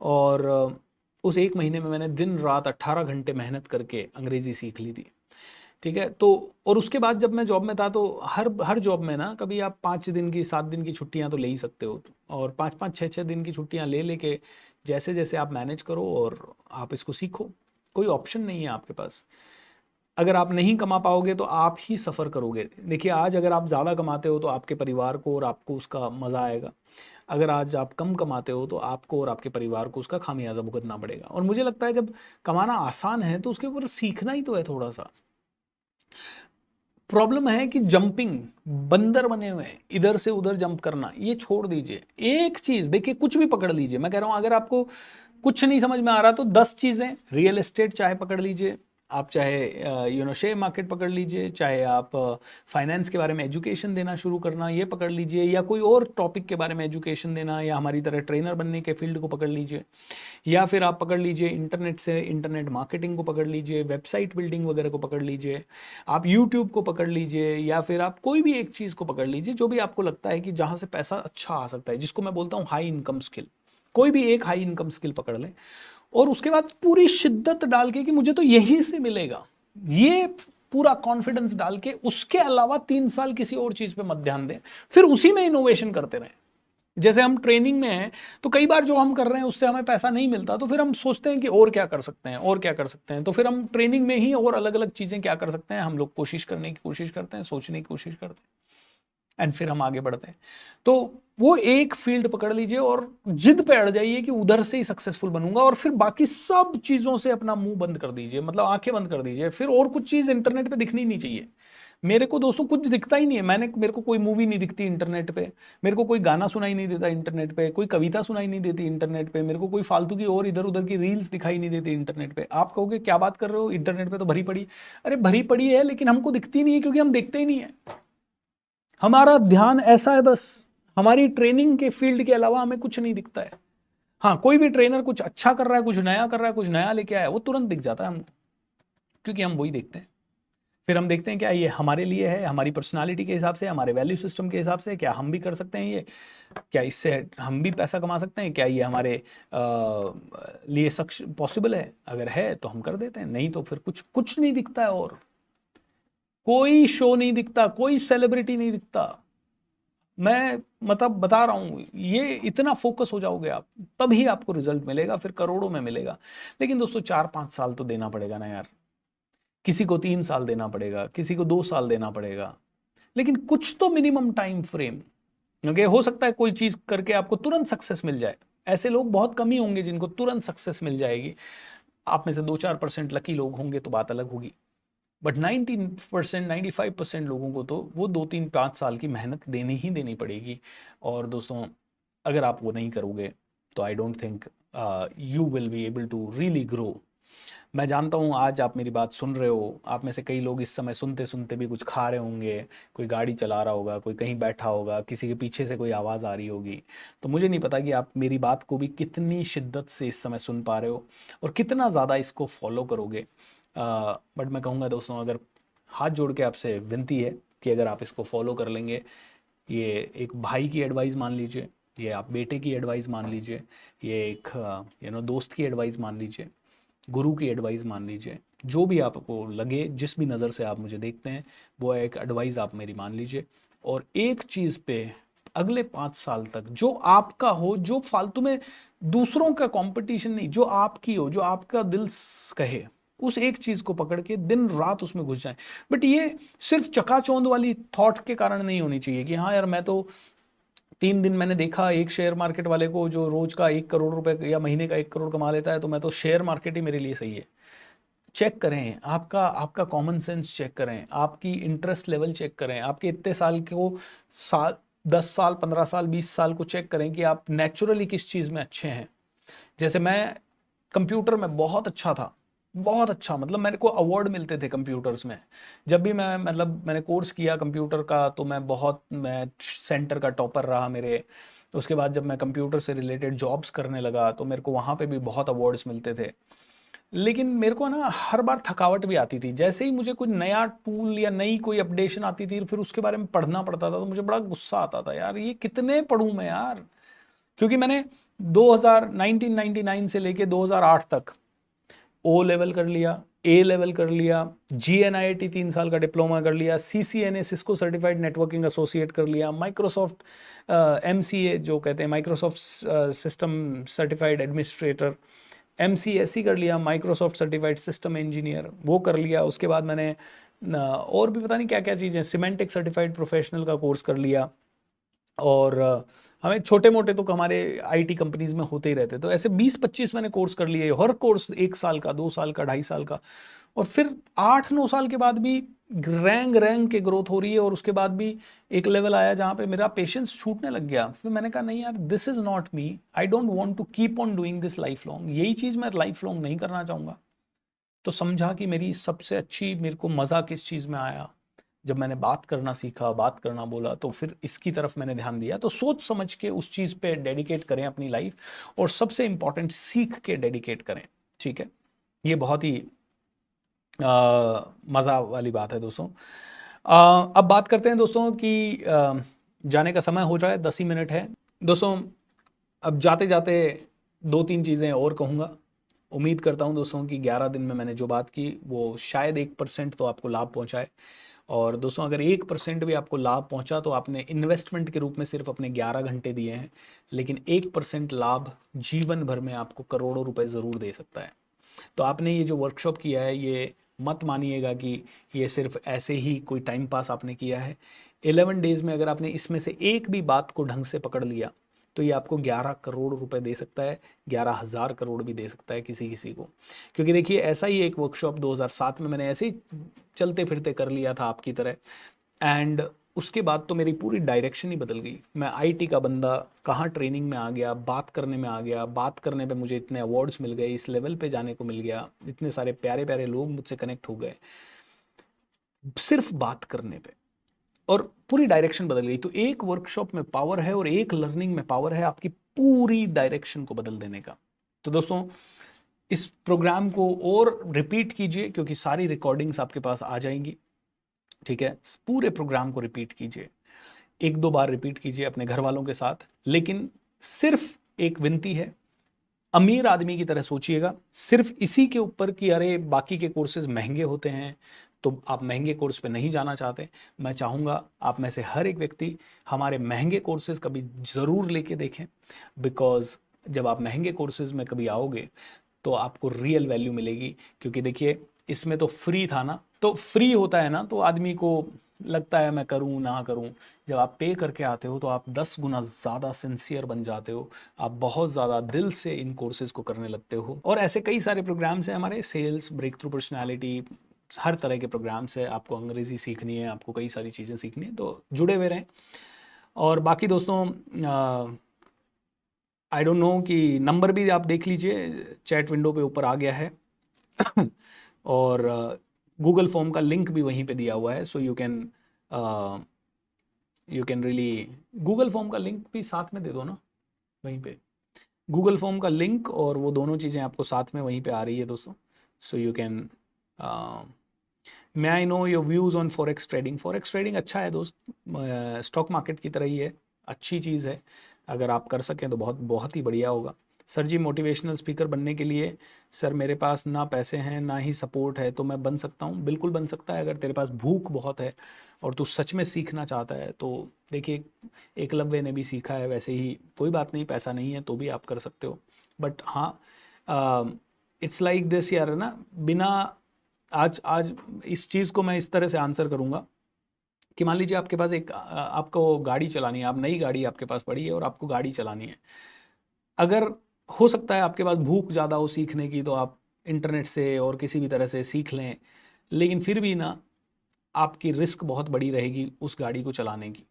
और उस 1 महीने में मैंने दिन रात 18 घंटे मेहनत करके अंग्रेज़ी सीख ली थी। ठीक है, तो और उसके बाद जब मैं जॉब में था, तो हर जॉब में ना कभी आप 5 दिन की, 7 दिन की छुट्टियां तो ले ही सकते हो, और 5-5, 6-6 दिन की छुट्टियां लेके जैसे जैसे आप मैनेज करो और आप इसको सीखो। कोई ऑप्शन नहीं है आपके पास। अगर आप नहीं कमा पाओगे तो आप ही सफ़र करोगे। देखिए, आज अगर आप ज़्यादा कमाते हो तो आपके परिवार को और आपको उसका मज़ा आएगा। अगर आज आप कम कमाते हो तो आपको और आपके परिवार को उसका खामियाजा भुगतना पड़ेगा। और मुझे लगता है जब कमाना आसान है तो उसके ऊपर सीखना ही तो है थोड़ा सा। प्रॉब्लम है कि जंपिंग, बंदर बने हुए हैं, इधर से उधर जंप करना, ये छोड़ दीजिए। एक चीज देखिए, कुछ भी पकड़ लीजिए। मैं कह रहा हूं, अगर आपको कुछ नहीं समझ में आ रहा तो 10 चीजें, रियल एस्टेट चाहे पकड़ लीजिए आप, चाहे शेयर मार्केट पकड़ लीजिए, चाहे आप फाइनेंस के बारे में एजुकेशन देना शुरू करना, ये पकड़ लीजिए, या कोई और टॉपिक के बारे में एजुकेशन देना, या हमारी तरह ट्रेनर बनने के फील्ड को पकड़ लीजिए, या फिर आप पकड़ लीजिए इंटरनेट से इंटरनेट मार्केटिंग को पकड़ लीजिए, वेबसाइट बिल्डिंग वगैरह को पकड़ लीजिए, आप यूट्यूब को पकड़ लीजिए, या फिर आप कोई भी एक चीज़ को पकड़ लीजिए जो भी आपको लगता है कि जहाँ से पैसा अच्छा आ सकता है, जिसको मैं बोलता हूँ हाई इनकम स्किल। कोई भी एक हाई इनकम स्किल पकड़ लें, और उसके बाद पूरी शिद्दत डाल के कि मुझे तो यही से मिलेगा, ये पूरा कॉन्फिडेंस डाल के, उसके अलावा 3 साल किसी और चीज पे मत ध्यान दें, फिर उसी में इनोवेशन करते रहें। जैसे हम ट्रेनिंग में हैं तो कई बार जो हम कर रहे हैं उससे हमें पैसा नहीं मिलता, तो फिर हम सोचते हैं कि और क्या कर सकते हैं, और क्या कर सकते हैं, तो फिर हम ट्रेनिंग में ही और अलग अलग चीजें क्या कर सकते हैं, हम लोग कोशिश करने की कोशिश करते हैं, सोचने की कोशिश करते हैं, एंड फिर हम आगे बढ़ते हैं। तो वो एक फील्ड पकड़ लीजिए और जिद पे अड़ जाइए कि उधर से ही सक्सेसफुल बनूंगा, और फिर बाकी सब चीजों से अपना मुंह बंद कर दीजिए, मतलब आंखें बंद कर दीजिए। फिर और कुछ चीज इंटरनेट पे दिखनी नहीं चाहिए। मेरे को दोस्तों कुछ दिखता ही नहीं है, मेरे को कोई मूवी नहीं दिखती इंटरनेट पे, मेरे को कोई गाना सुनाई नहीं देता इंटरनेट पे, कोई कविता सुनाई नहीं देती इंटरनेट पे, मेरे को कोई फालतू की और इधर उधर की रील्स दिखाई नहीं देती इंटरनेट पे। आप कहोगे क्या बात कर रहे हो, इंटरनेट पे तो भरी पड़ी। अरे भरी पड़ी है, लेकिन हमको दिखती नहीं है क्योंकि हम देखते ही नहीं है। हमारा ध्यान ऐसा है, बस हमारी ट्रेनिंग के फील्ड के अलावा हमें कुछ नहीं दिखता है। हाँ, कोई भी ट्रेनर कुछ अच्छा कर रहा है, कुछ नया कर रहा है, कुछ नया लेके आया, वो तुरंत दिख जाता है हमको, क्योंकि हम वही देखते हैं। फिर हम देखते हैं क्या ये हमारे लिए है, हमारी पर्सनालिटी के हिसाब से, हमारे वैल्यू सिस्टम के हिसाब से, क्या हम भी कर सकते हैं ये, क्या इससे हम भी पैसा कमा सकते हैं, क्या ये हमारे लिए सक्ष पॉसिबल है। अगर है तो हम कर देते हैं, नहीं तो फिर कुछ कुछ नहीं दिखता है, और कोई शो नहीं दिखता, कोई सेलिब्रिटी नहीं दिखता। मैं मतलब बता रहा हूँ, ये इतना फोकस हो जाओगे आप, तभी आपको रिजल्ट मिलेगा, फिर करोड़ों में मिलेगा। लेकिन दोस्तों 4-5 साल तो देना पड़ेगा ना यार, किसी को 3 साल देना पड़ेगा, किसी को 2 साल देना पड़ेगा, लेकिन कुछ तो मिनिमम टाइम फ्रेम। क्योंकि हो सकता है कोई चीज करके आपको तुरंत सक्सेस मिल जाए, ऐसे लोग बहुत कम ही होंगे जिनको तुरंत सक्सेस मिल जाएगी। आप में से 2-4% लकी लोग होंगे तो बात अलग होगी, बट 90%, 95% लोगों को तो वो 2-3-5 साल की मेहनत देनी ही देनी पड़ेगी। और दोस्तों अगर आप वो नहीं करोगे तो I don't think you will be able to really grow. मैं जानता हूँ आज आप मेरी बात सुन रहे हो, आप में से कई लोग इस समय सुनते सुनते भी कुछ खा रहे होंगे, कोई गाड़ी चला रहा होगा, कोई कहीं बैठा होगा, किसी के पीछे से कोई आवाज़ आ रही होगी। तो मुझे नहीं पता कि आप मेरी बात को भी कितनी शिद्दत से इस समय सुन पा रहे हो और कितना ज़्यादा इसको फॉलो करोगे। बट मैं कहूँगा दोस्तों, अगर हाथ जोड़ के आपसे विनती है कि अगर आप इसको फॉलो कर लेंगे, ये एक भाई की एडवाइस मान लीजिए, ये आप बेटे की एडवाइस मान लीजिए, ये एक दोस्त की एडवाइस मान लीजिए, गुरु की एडवाइस मान लीजिए, जो भी आपको लगे, जिस भी नज़र से आप मुझे देखते हैं, वो एक एडवाइस आप मेरी मान लीजिए। और एक चीज़ पे अगले 5 साल तक जो आपका हो, जो फालतू में दूसरों का कंपटीशन नहीं, जो आपकी हो, जो आपका दिल कहे, उस एक चीज़ को पकड़ के दिन रात उसमें घुस जाए। बट ये सिर्फ चकाचौंध वाली थॉट के कारण नहीं होनी चाहिए कि हाँ यार मैं तो 3 दिन मैंने देखा एक शेयर मार्केट वाले को जो रोज का 1 करोड़ रुपए या महीने का 1 करोड़ कमा लेता है, तो मैं तो शेयर मार्केट ही मेरे लिए सही है। चेक करें, आपका आपका कॉमन सेंस चेक करें, आपकी इंटरेस्ट लेवल चेक करें, आपके इतने साल को साल 10 साल 15 साल 20 साल को चेक करें कि आप नेचुरली किस चीज़ में अच्छे हैं। जैसे मैं कंप्यूटर में बहुत अच्छा था, बहुत अच्छा, मतलब मेरे को अवार्ड मिलते थे कंप्यूटर्स में। जब भी मैंने कोर्स किया कंप्यूटर का, तो मैं सेंटर का टॉपर रहा मेरे। तो उसके बाद जब मैं कंप्यूटर से रिलेटेड जॉब्स करने लगा तो मेरे को वहाँ पे भी बहुत अवार्ड्स मिलते थे। लेकिन मेरे को ना हर बार थकावट भी आती थी, जैसे ही मुझे कोई नया टूल या नई कोई अपडेशन आती थी, फिर उसके बारे में पढ़ना पड़ता था, तो मुझे बड़ा गुस्सा आता था, यार ये कितने पढ़ूं मैं यार। क्योंकि मैंने 1999 से लेके 2008 तक ओ लेवल कर लिया, ए लेवल कर लिया, GNIIT 3 साल का डिप्लोमा कर लिया, CCNA Cisco certified networking associate कर लिया, माइक्रोसॉफ्ट MCA जो कहते हैं Microsoft system certified administrator, MCSE कर लिया, माइक्रोसॉफ्ट सर्टिफाइड सिस्टम इंजीनियर, वो कर लिया। उसके बाद मैंने और भी पता नहीं क्या क्या चीज़ें, सिमेंटिक सर्टिफाइड प्रोफेशनल का कोर्स कर लिया। और हमें छोटे मोटे तो हमारे IT कंपनीज में होते ही रहते, तो ऐसे 20-25 मैंने कोर्स कर लिए, हर कोर्स 1 साल का, 2 साल का, 2.5 साल का। और फिर 8-9 साल के बाद भी रैंक के ग्रोथ हो रही है, और उसके बाद भी एक लेवल आया जहाँ पे मेरा पेशेंस छूटने लग गया। फिर मैंने कहा नहीं यार, this is not me, I don't want to keep on doing this lifelong, यही चीज़ मैं लाइफ लॉन्ग नहीं करना चाहूँगा। तो समझा कि मेरी सबसे अच्छी, मेरे को मज़ा किस चीज़ में आया, जब मैंने बात करना सीखा, बात करना बोला, तो फिर इसकी तरफ मैंने ध्यान दिया। तो सोच समझ के उस चीज़ पे डेडिकेट करें अपनी लाइफ, और सबसे इम्पॉर्टेंट सीख के डेडिकेट करें, ठीक है। ये बहुत ही मज़ा वाली बात है दोस्तों। अब बात करते हैं दोस्तों कि जाने का समय हो रहा है, 10 ही मिनट है दोस्तों। अब जाते जाते 2-3 चीज़ें और कहूँगा। उम्मीद करता हूँ दोस्तों कि 11 दिन में मैंने जो बात की वो शायद 1% तो आपको लाभ पहुँचाए। और दोस्तों अगर 1% भी आपको लाभ पहुंचा तो आपने इन्वेस्टमेंट के रूप में सिर्फ अपने 11 घंटे दिए हैं, लेकिन 1% लाभ जीवन भर में आपको करोड़ों रुपए ज़रूर दे सकता है। तो आपने ये जो वर्कशॉप किया है, ये मत मानिएगा कि ये सिर्फ ऐसे ही कोई टाइम पास आपने किया है। 11 डेज़ में अगर आपने इसमें से एक भी बात को ढंग से पकड़ लिया तो ये आपको 11 करोड़ रुपए दे सकता है, 11,000 करोड़ भी दे सकता है किसी किसी को। क्योंकि देखिए ऐसा ही एक वर्कशॉप 2007 में मैंने ऐसे ही चलते फिरते कर लिया था आपकी तरह, एंड उसके बाद तो मेरी पूरी डायरेक्शन ही बदल गई। मैं IT का बंदा कहाँ ट्रेनिंग में आ गया, बात करने में आ गया, बात करने पे मुझे इतने अवार्ड्स मिल गए, इस लेवल पे जाने को मिल गया, इतने सारे प्यारे प्यारे लोग मुझसे कनेक्ट हो गए सिर्फ बात करने पे, और पूरी डायरेक्शन बदल गई। तो एक वर्कशॉप में पावर है और एक लर्निंग में पावर है। आपकी पूरी डायरेक्शन को बदल देने का। तो दोस्तों इस प्रोग्राम को और रिपीट कीजिए, क्योंकि सारी रिकॉर्डिंग्स आपके पास आ जाएंगी, ठीक है। पूरे प्रोग्राम को रिपीट कीजिए, 1-2 बार रिपीट कीजिए अपने घर वालों के साथ। लेकिन सिर्फ एक विनती है, अमीर आदमी की तरह सोचिएगा, सिर्फ इसी के ऊपर कि अरे बाकी के कोर्सेज महंगे होते हैं तो आप महंगे कोर्स पे नहीं जाना चाहते। मैं चाहूँगा आप में से हर एक व्यक्ति हमारे महंगे कोर्सेज कभी ज़रूर लेके देखें, बिकॉज जब आप महंगे कोर्सेज में कभी आओगे तो आपको रियल वैल्यू मिलेगी। क्योंकि देखिए इसमें तो फ्री था ना, तो फ्री होता है ना तो आदमी को लगता है मैं करूं ना करूं। जब आप पे करके आते हो तो आप 10 गुना ज़्यादा सिंसियर बन जाते हो, आप बहुत ज़्यादा दिल से इन कोर्सेज को करने लगते हो। और ऐसे कई सारे प्रोग्राम्स हैं हमारे, सेल्स, ब्रेक थ्रू पर्सनैलिटी, हर तरह के प्रोग्राम्स है। आपको अंग्रेज़ी सीखनी है, आपको कई सारी चीज़ें सीखनी है, तो जुड़े हुए रहें। और बाकी दोस्तों आई डोंट नो कि नंबर भी आप देख लीजिए, चैट विंडो पे ऊपर आ गया है और गूगल फॉर्म का लिंक भी वहीं पे दिया हुआ है। So you can really, Google form का लिंक भी साथ में दे दो ना वहीं पे, गूगल फॉर्म का लिंक और वो दोनों चीज़ें आपको साथ में वहीं पे आ रही है दोस्तों। So you can, may I know your views on forex trading. Forex trading अच्छा है दोस्त, स्टॉक मार्केट की तरह ही है, अच्छी चीज़ है। अगर आप कर सकें तो बहुत बहुत ही बढ़िया होगा। सर जी मोटिवेशनल स्पीकर बनने के लिए सर मेरे पास ना पैसे हैं ना ही सपोर्ट है, तो मैं बन सकता हूँ? बिल्कुल बन सकता है, अगर तेरे पास भूख बहुत है और तू सच में सीखना चाहता है। तो देखिए एकलव्य ने भी सीखा है, वैसे ही कोई बात नहीं, पैसा नहीं है तो भी आप कर सकते हो। बट हाँ, इट्स लाइक दिस यार ना, बिना आज इस चीज़ को मैं इस तरह से आंसर करूँगा कि मान लीजिए आपके पास एक आपको गाड़ी चलानी है, आप नई गाड़ी आपके पास पड़ी है और आपको गाड़ी चलानी है। अगर हो सकता है आपके पास भूख ज़्यादा हो सीखने की, तो आप इंटरनेट से और किसी भी तरह से सीख लें, लेकिन फिर भी ना आपकी रिस्क बहुत बड़ी रहेगी उस गाड़ी को चलाने की।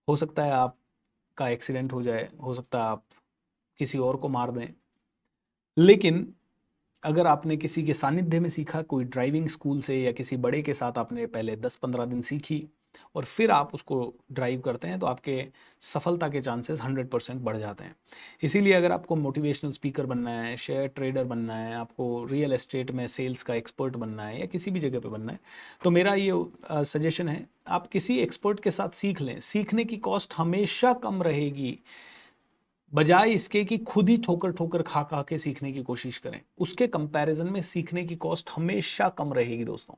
हो सकता है आपका एक्सीडेंट हो जाए, हो सकता है आप किसी और को मार दें। लेकिन अगर आपने किसी के सानिध्य में सीखा, कोई ड्राइविंग स्कूल से या किसी बड़े के साथ आपने पहले 10-15 दिन सीखी और फिर आप उसको ड्राइव करते हैं, तो आपके सफलता के चांसेस 100% बढ़ जाते हैं। इसीलिए अगर आपको मोटिवेशनल स्पीकर बनना है, शेयर ट्रेडर बनना है, आपको रियल एस्टेट में सेल्स का एक्सपर्ट बनना है या किसी भी जगह पे बनना है, तो मेरा ये सजेशन है, आप किसी एक्सपर्ट के साथ सीख लें। सीखने की कॉस्ट हमेशा कम रहेगी, बजाय इसके कि खुद ही ठोकर ठोकर खा खा के सीखने की कोशिश करें। उसके कंपैरिजन में सीखने की कॉस्ट हमेशा कम रहेगी दोस्तों।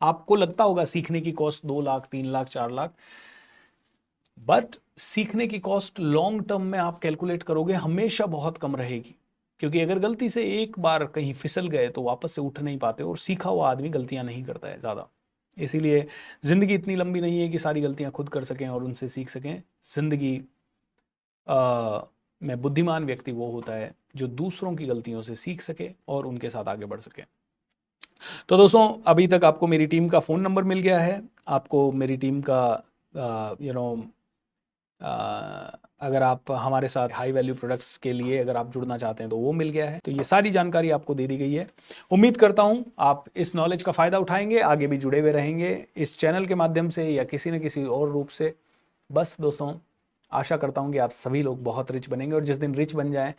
आपको लगता होगा सीखने की कॉस्ट 2 लाख, 3 लाख, 4 लाख, बट सीखने की कॉस्ट लॉन्ग टर्म में आप कैलकुलेट करोगे हमेशा बहुत कम रहेगी। क्योंकि अगर गलती से एक बार कहीं फिसल गए तो वापस से उठ नहीं पाते, और सीखा हुआ आदमी गलतियां नहीं करता है ज़्यादा। इसीलिए ज़िंदगी इतनी लंबी नहीं है कि सारी गलतियां खुद कर सकें और उनसे सीख सकें। ज़िंदगी में बुद्धिमान व्यक्ति वो होता है जो दूसरों की गलतियों से सीख सके और उनके साथ आगे बढ़ सके। तो दोस्तों अभी तक आपको मेरी टीम का फ़ोन नंबर मिल गया है, आपको मेरी टीम का अगर आप हमारे साथ हाई वैल्यू प्रोडक्ट्स के लिए अगर आप जुड़ना चाहते हैं तो वो मिल गया है। तो ये सारी जानकारी आपको दे दी गई है। उम्मीद करता हूँ आप इस नॉलेज का फ़ायदा उठाएंगे, आगे भी जुड़े हुए रहेंगे इस चैनल के माध्यम से या किसी न किसी और रूप से। बस दोस्तों आशा करता हूँ कि आप सभी लोग बहुत रिच बनेंगे, और जिस दिन रिच बन जाएं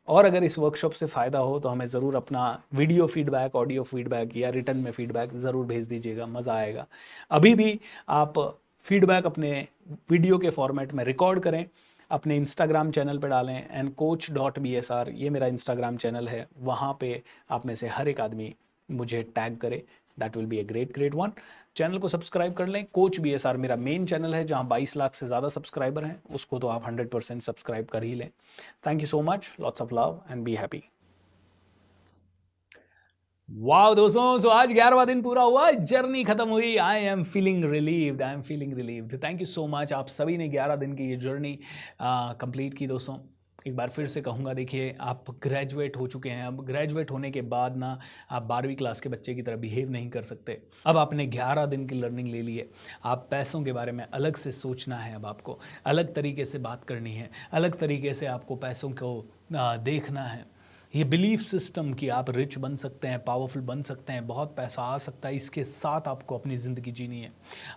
और अगर इस वर्कशॉप से फ़ायदा हो तो हमें ज़रूर अपना वीडियो फीडबैक, ऑडियो फीडबैक या रिटर्न में फीडबैक ज़रूर भेज दीजिएगा, मज़ा आएगा। अभी भी आप फीडबैक अपने वीडियो के फॉर्मेट में रिकॉर्ड करें, अपने इंस्टाग्राम चैनल पर डालें, ncoach.bsr ये मेरा इंस्टाग्राम चैनल है, वहाँ पे आप में से हर एक आदमी मुझे टैग करे, that will be a great one. Channel को सब्सक्राइब कर लें। कोच BSR मेरा मेन चैनल है जहाँ 22 लाख से ज़्यादा सब्सक्राइबर हैं, उसको तो आप 100% सब्सक्राइब कर ही लें। Thank you so much, lots of love and be happy. वाह दोस्तों, सो आज 11वां दिन पूरा हुआ, जर्नी खत्म हुई। I am feeling relieved. Thank you so much, आप सभी ने 11 दिन की ये जर्नी कंप्लीट की। दोस्तों एक बार फिर से कहूँगा, देखिए आप ग्रेजुएट हो चुके हैं। अब ग्रेजुएट होने के बाद ना आप 12वीं क्लास के बच्चे की तरह बिहेव नहीं कर सकते। अब आपने 11 दिन की लर्निंग ले ली है। आप पैसों के बारे में अलग से सोचना है, अब आपको अलग तरीके से बात करनी है, अलग तरीके से आपको पैसों को देखना है। ये बिलीफ सिस्टम कि आप रिच बन सकते हैं, पावरफुल बन सकते हैं, बहुत पैसा आ सकता है, इसके साथ आपको अपनी ज़िंदगी जीनी है।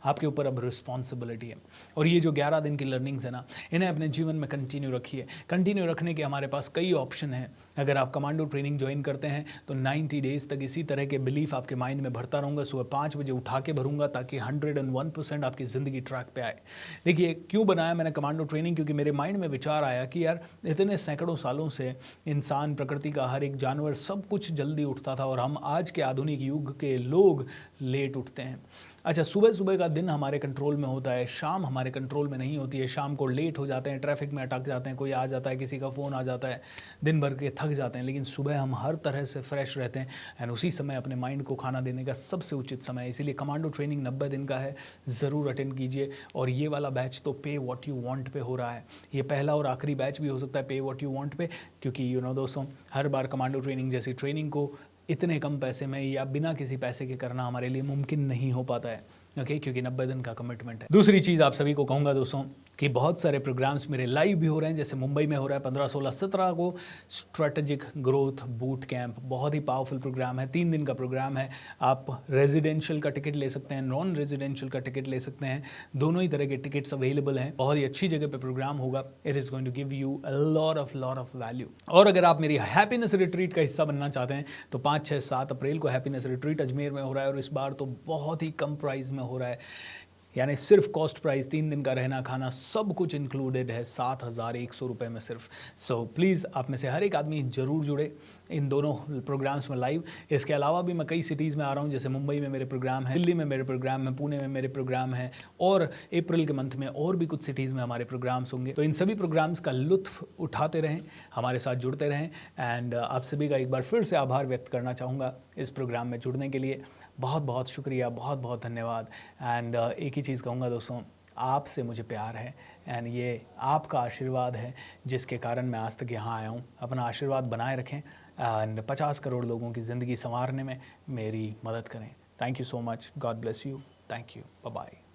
आपके ऊपर अब रिस्पॉन्सिबिलिटी है। और ये जो 11 दिन की लर्निंग्स है ना, इन्हें अपने जीवन में कंटिन्यू रखिए। कंटिन्यू रखने के हमारे पास कई ऑप्शन हैं। अगर आप कमांडो ट्रेनिंग ज्वाइन करते हैं तो 90 डेज़ तक इसी तरह के बिलीफ आपके माइंड में भरता रहूँगा। सुबह 5 बजे उठा के भरूंगा ताकि 101% आपकी ज़िंदगी ट्रैक पे आए। देखिए क्यों बनाया मैंने कमांडो ट्रेनिंग, क्योंकि मेरे माइंड में विचार आया कि यार इतने सैकड़ों सालों से इंसान, प्रकृति का हर एक जानवर, सब कुछ जल्दी उठता था और हम आज के आधुनिक युग के लोग लेट उठते हैं। अच्छा, सुबह सुबह का दिन हमारे कंट्रोल में होता है, शाम हमारे कंट्रोल में नहीं होती है। शाम को लेट हो जाते हैं, ट्रैफिक में अटक जाते हैं, कोई आ जाता है, किसी का फ़ोन आ जाता है, दिन भर के थक जाते हैं। लेकिन सुबह हम हर तरह से फ्रेश रहते हैं एंड उसी समय अपने माइंड को खाना देने का सबसे उचित समय है। इसीलिए कमांडो ट्रेनिंग 90 दिन का है, ज़रूर अटेंड कीजिए। और ये वाला बैच तो पे व्हाट यू वांट पे हो रहा है। ये पहला और आखिरी बैच भी हो सकता है पे व्हाट यू वांट पे, क्योंकि दोस्तों, हर बार कमांडो ट्रेनिंग जैसी ट्रेनिंग को इतने कम पैसे में या बिना किसी पैसे के करना हमारे लिए मुमकिन नहीं हो पाता है। ओके, क्योंकि 90 दिन का कमिटमेंट है। दूसरी चीज़ आप सभी को कहूँगा दोस्तों कि बहुत सारे प्रोग्राम्स मेरे लाइव भी हो रहे हैं। जैसे मुंबई में हो रहा है 15, 16, 17 को स्ट्रेटेजिक ग्रोथ बूट कैंप, बहुत ही पावरफुल प्रोग्राम है, 3 दिन का प्रोग्राम है। आप रेजिडेंशियल का टिकट ले सकते हैं, नॉन रेजिडेंशियल का टिकट ले सकते हैं, दोनों ही तरह के टिकट्स अवेलेबल हैं। बहुत ही अच्छी जगह पे प्रोग्राम होगा। It is going to give you a lot of value. और अगर आप मेरी हैप्पीनेस रिट्रीट का हिस्सा बनना चाहते हैं तो 5, 6, 7 अप्रैल को हैप्पीनेस रिट्रीट अजमेर में हो रहा है और इस बार तो बहुत ही कम प्राइस में हो रहा है। यानी सिर्फ कॉस्ट प्राइस, 3 दिन का रहना खाना सब कुछ इंक्लूडेड है 7,100 रुपये में सिर्फ। सो प्लीज़ आप में से हर एक आदमी ज़रूर जुड़े इन दोनों प्रोग्राम्स में लाइव। इसके अलावा भी मैं कई सिटीज़ में आ रहा हूँ, जैसे मुंबई में मेरे प्रोग्राम है, दिल्ली में मेरे प्रोग्राम है, पुणे में मेरे प्रोग्राम है और अप्रैल के मंथ में और भी कुछ सिटीज़ में हमारे प्रोग्राम्स होंगे। तो इन सभी प्रोग्राम्स का लुत्फ़ उठाते रहें, हमारे साथ जुड़ते रहें। एंड आप सभी का एक बार फिर से आभार व्यक्त करना चाहूँगा इस प्रोग्राम में जुड़ने के लिए। बहुत बहुत शुक्रिया, बहुत बहुत धन्यवाद। एंड एक ही चीज़ कहूँगा दोस्तों, आपसे मुझे प्यार है एंड ये आपका आशीर्वाद है जिसके कारण मैं आज तक यहाँ आया हूँ। अपना आशीर्वाद बनाए रखें एंड 50 करोड़ लोगों की ज़िंदगी संवारने में मेरी मदद करें। Thank you so much. God bless you. Thank you. Bye bye.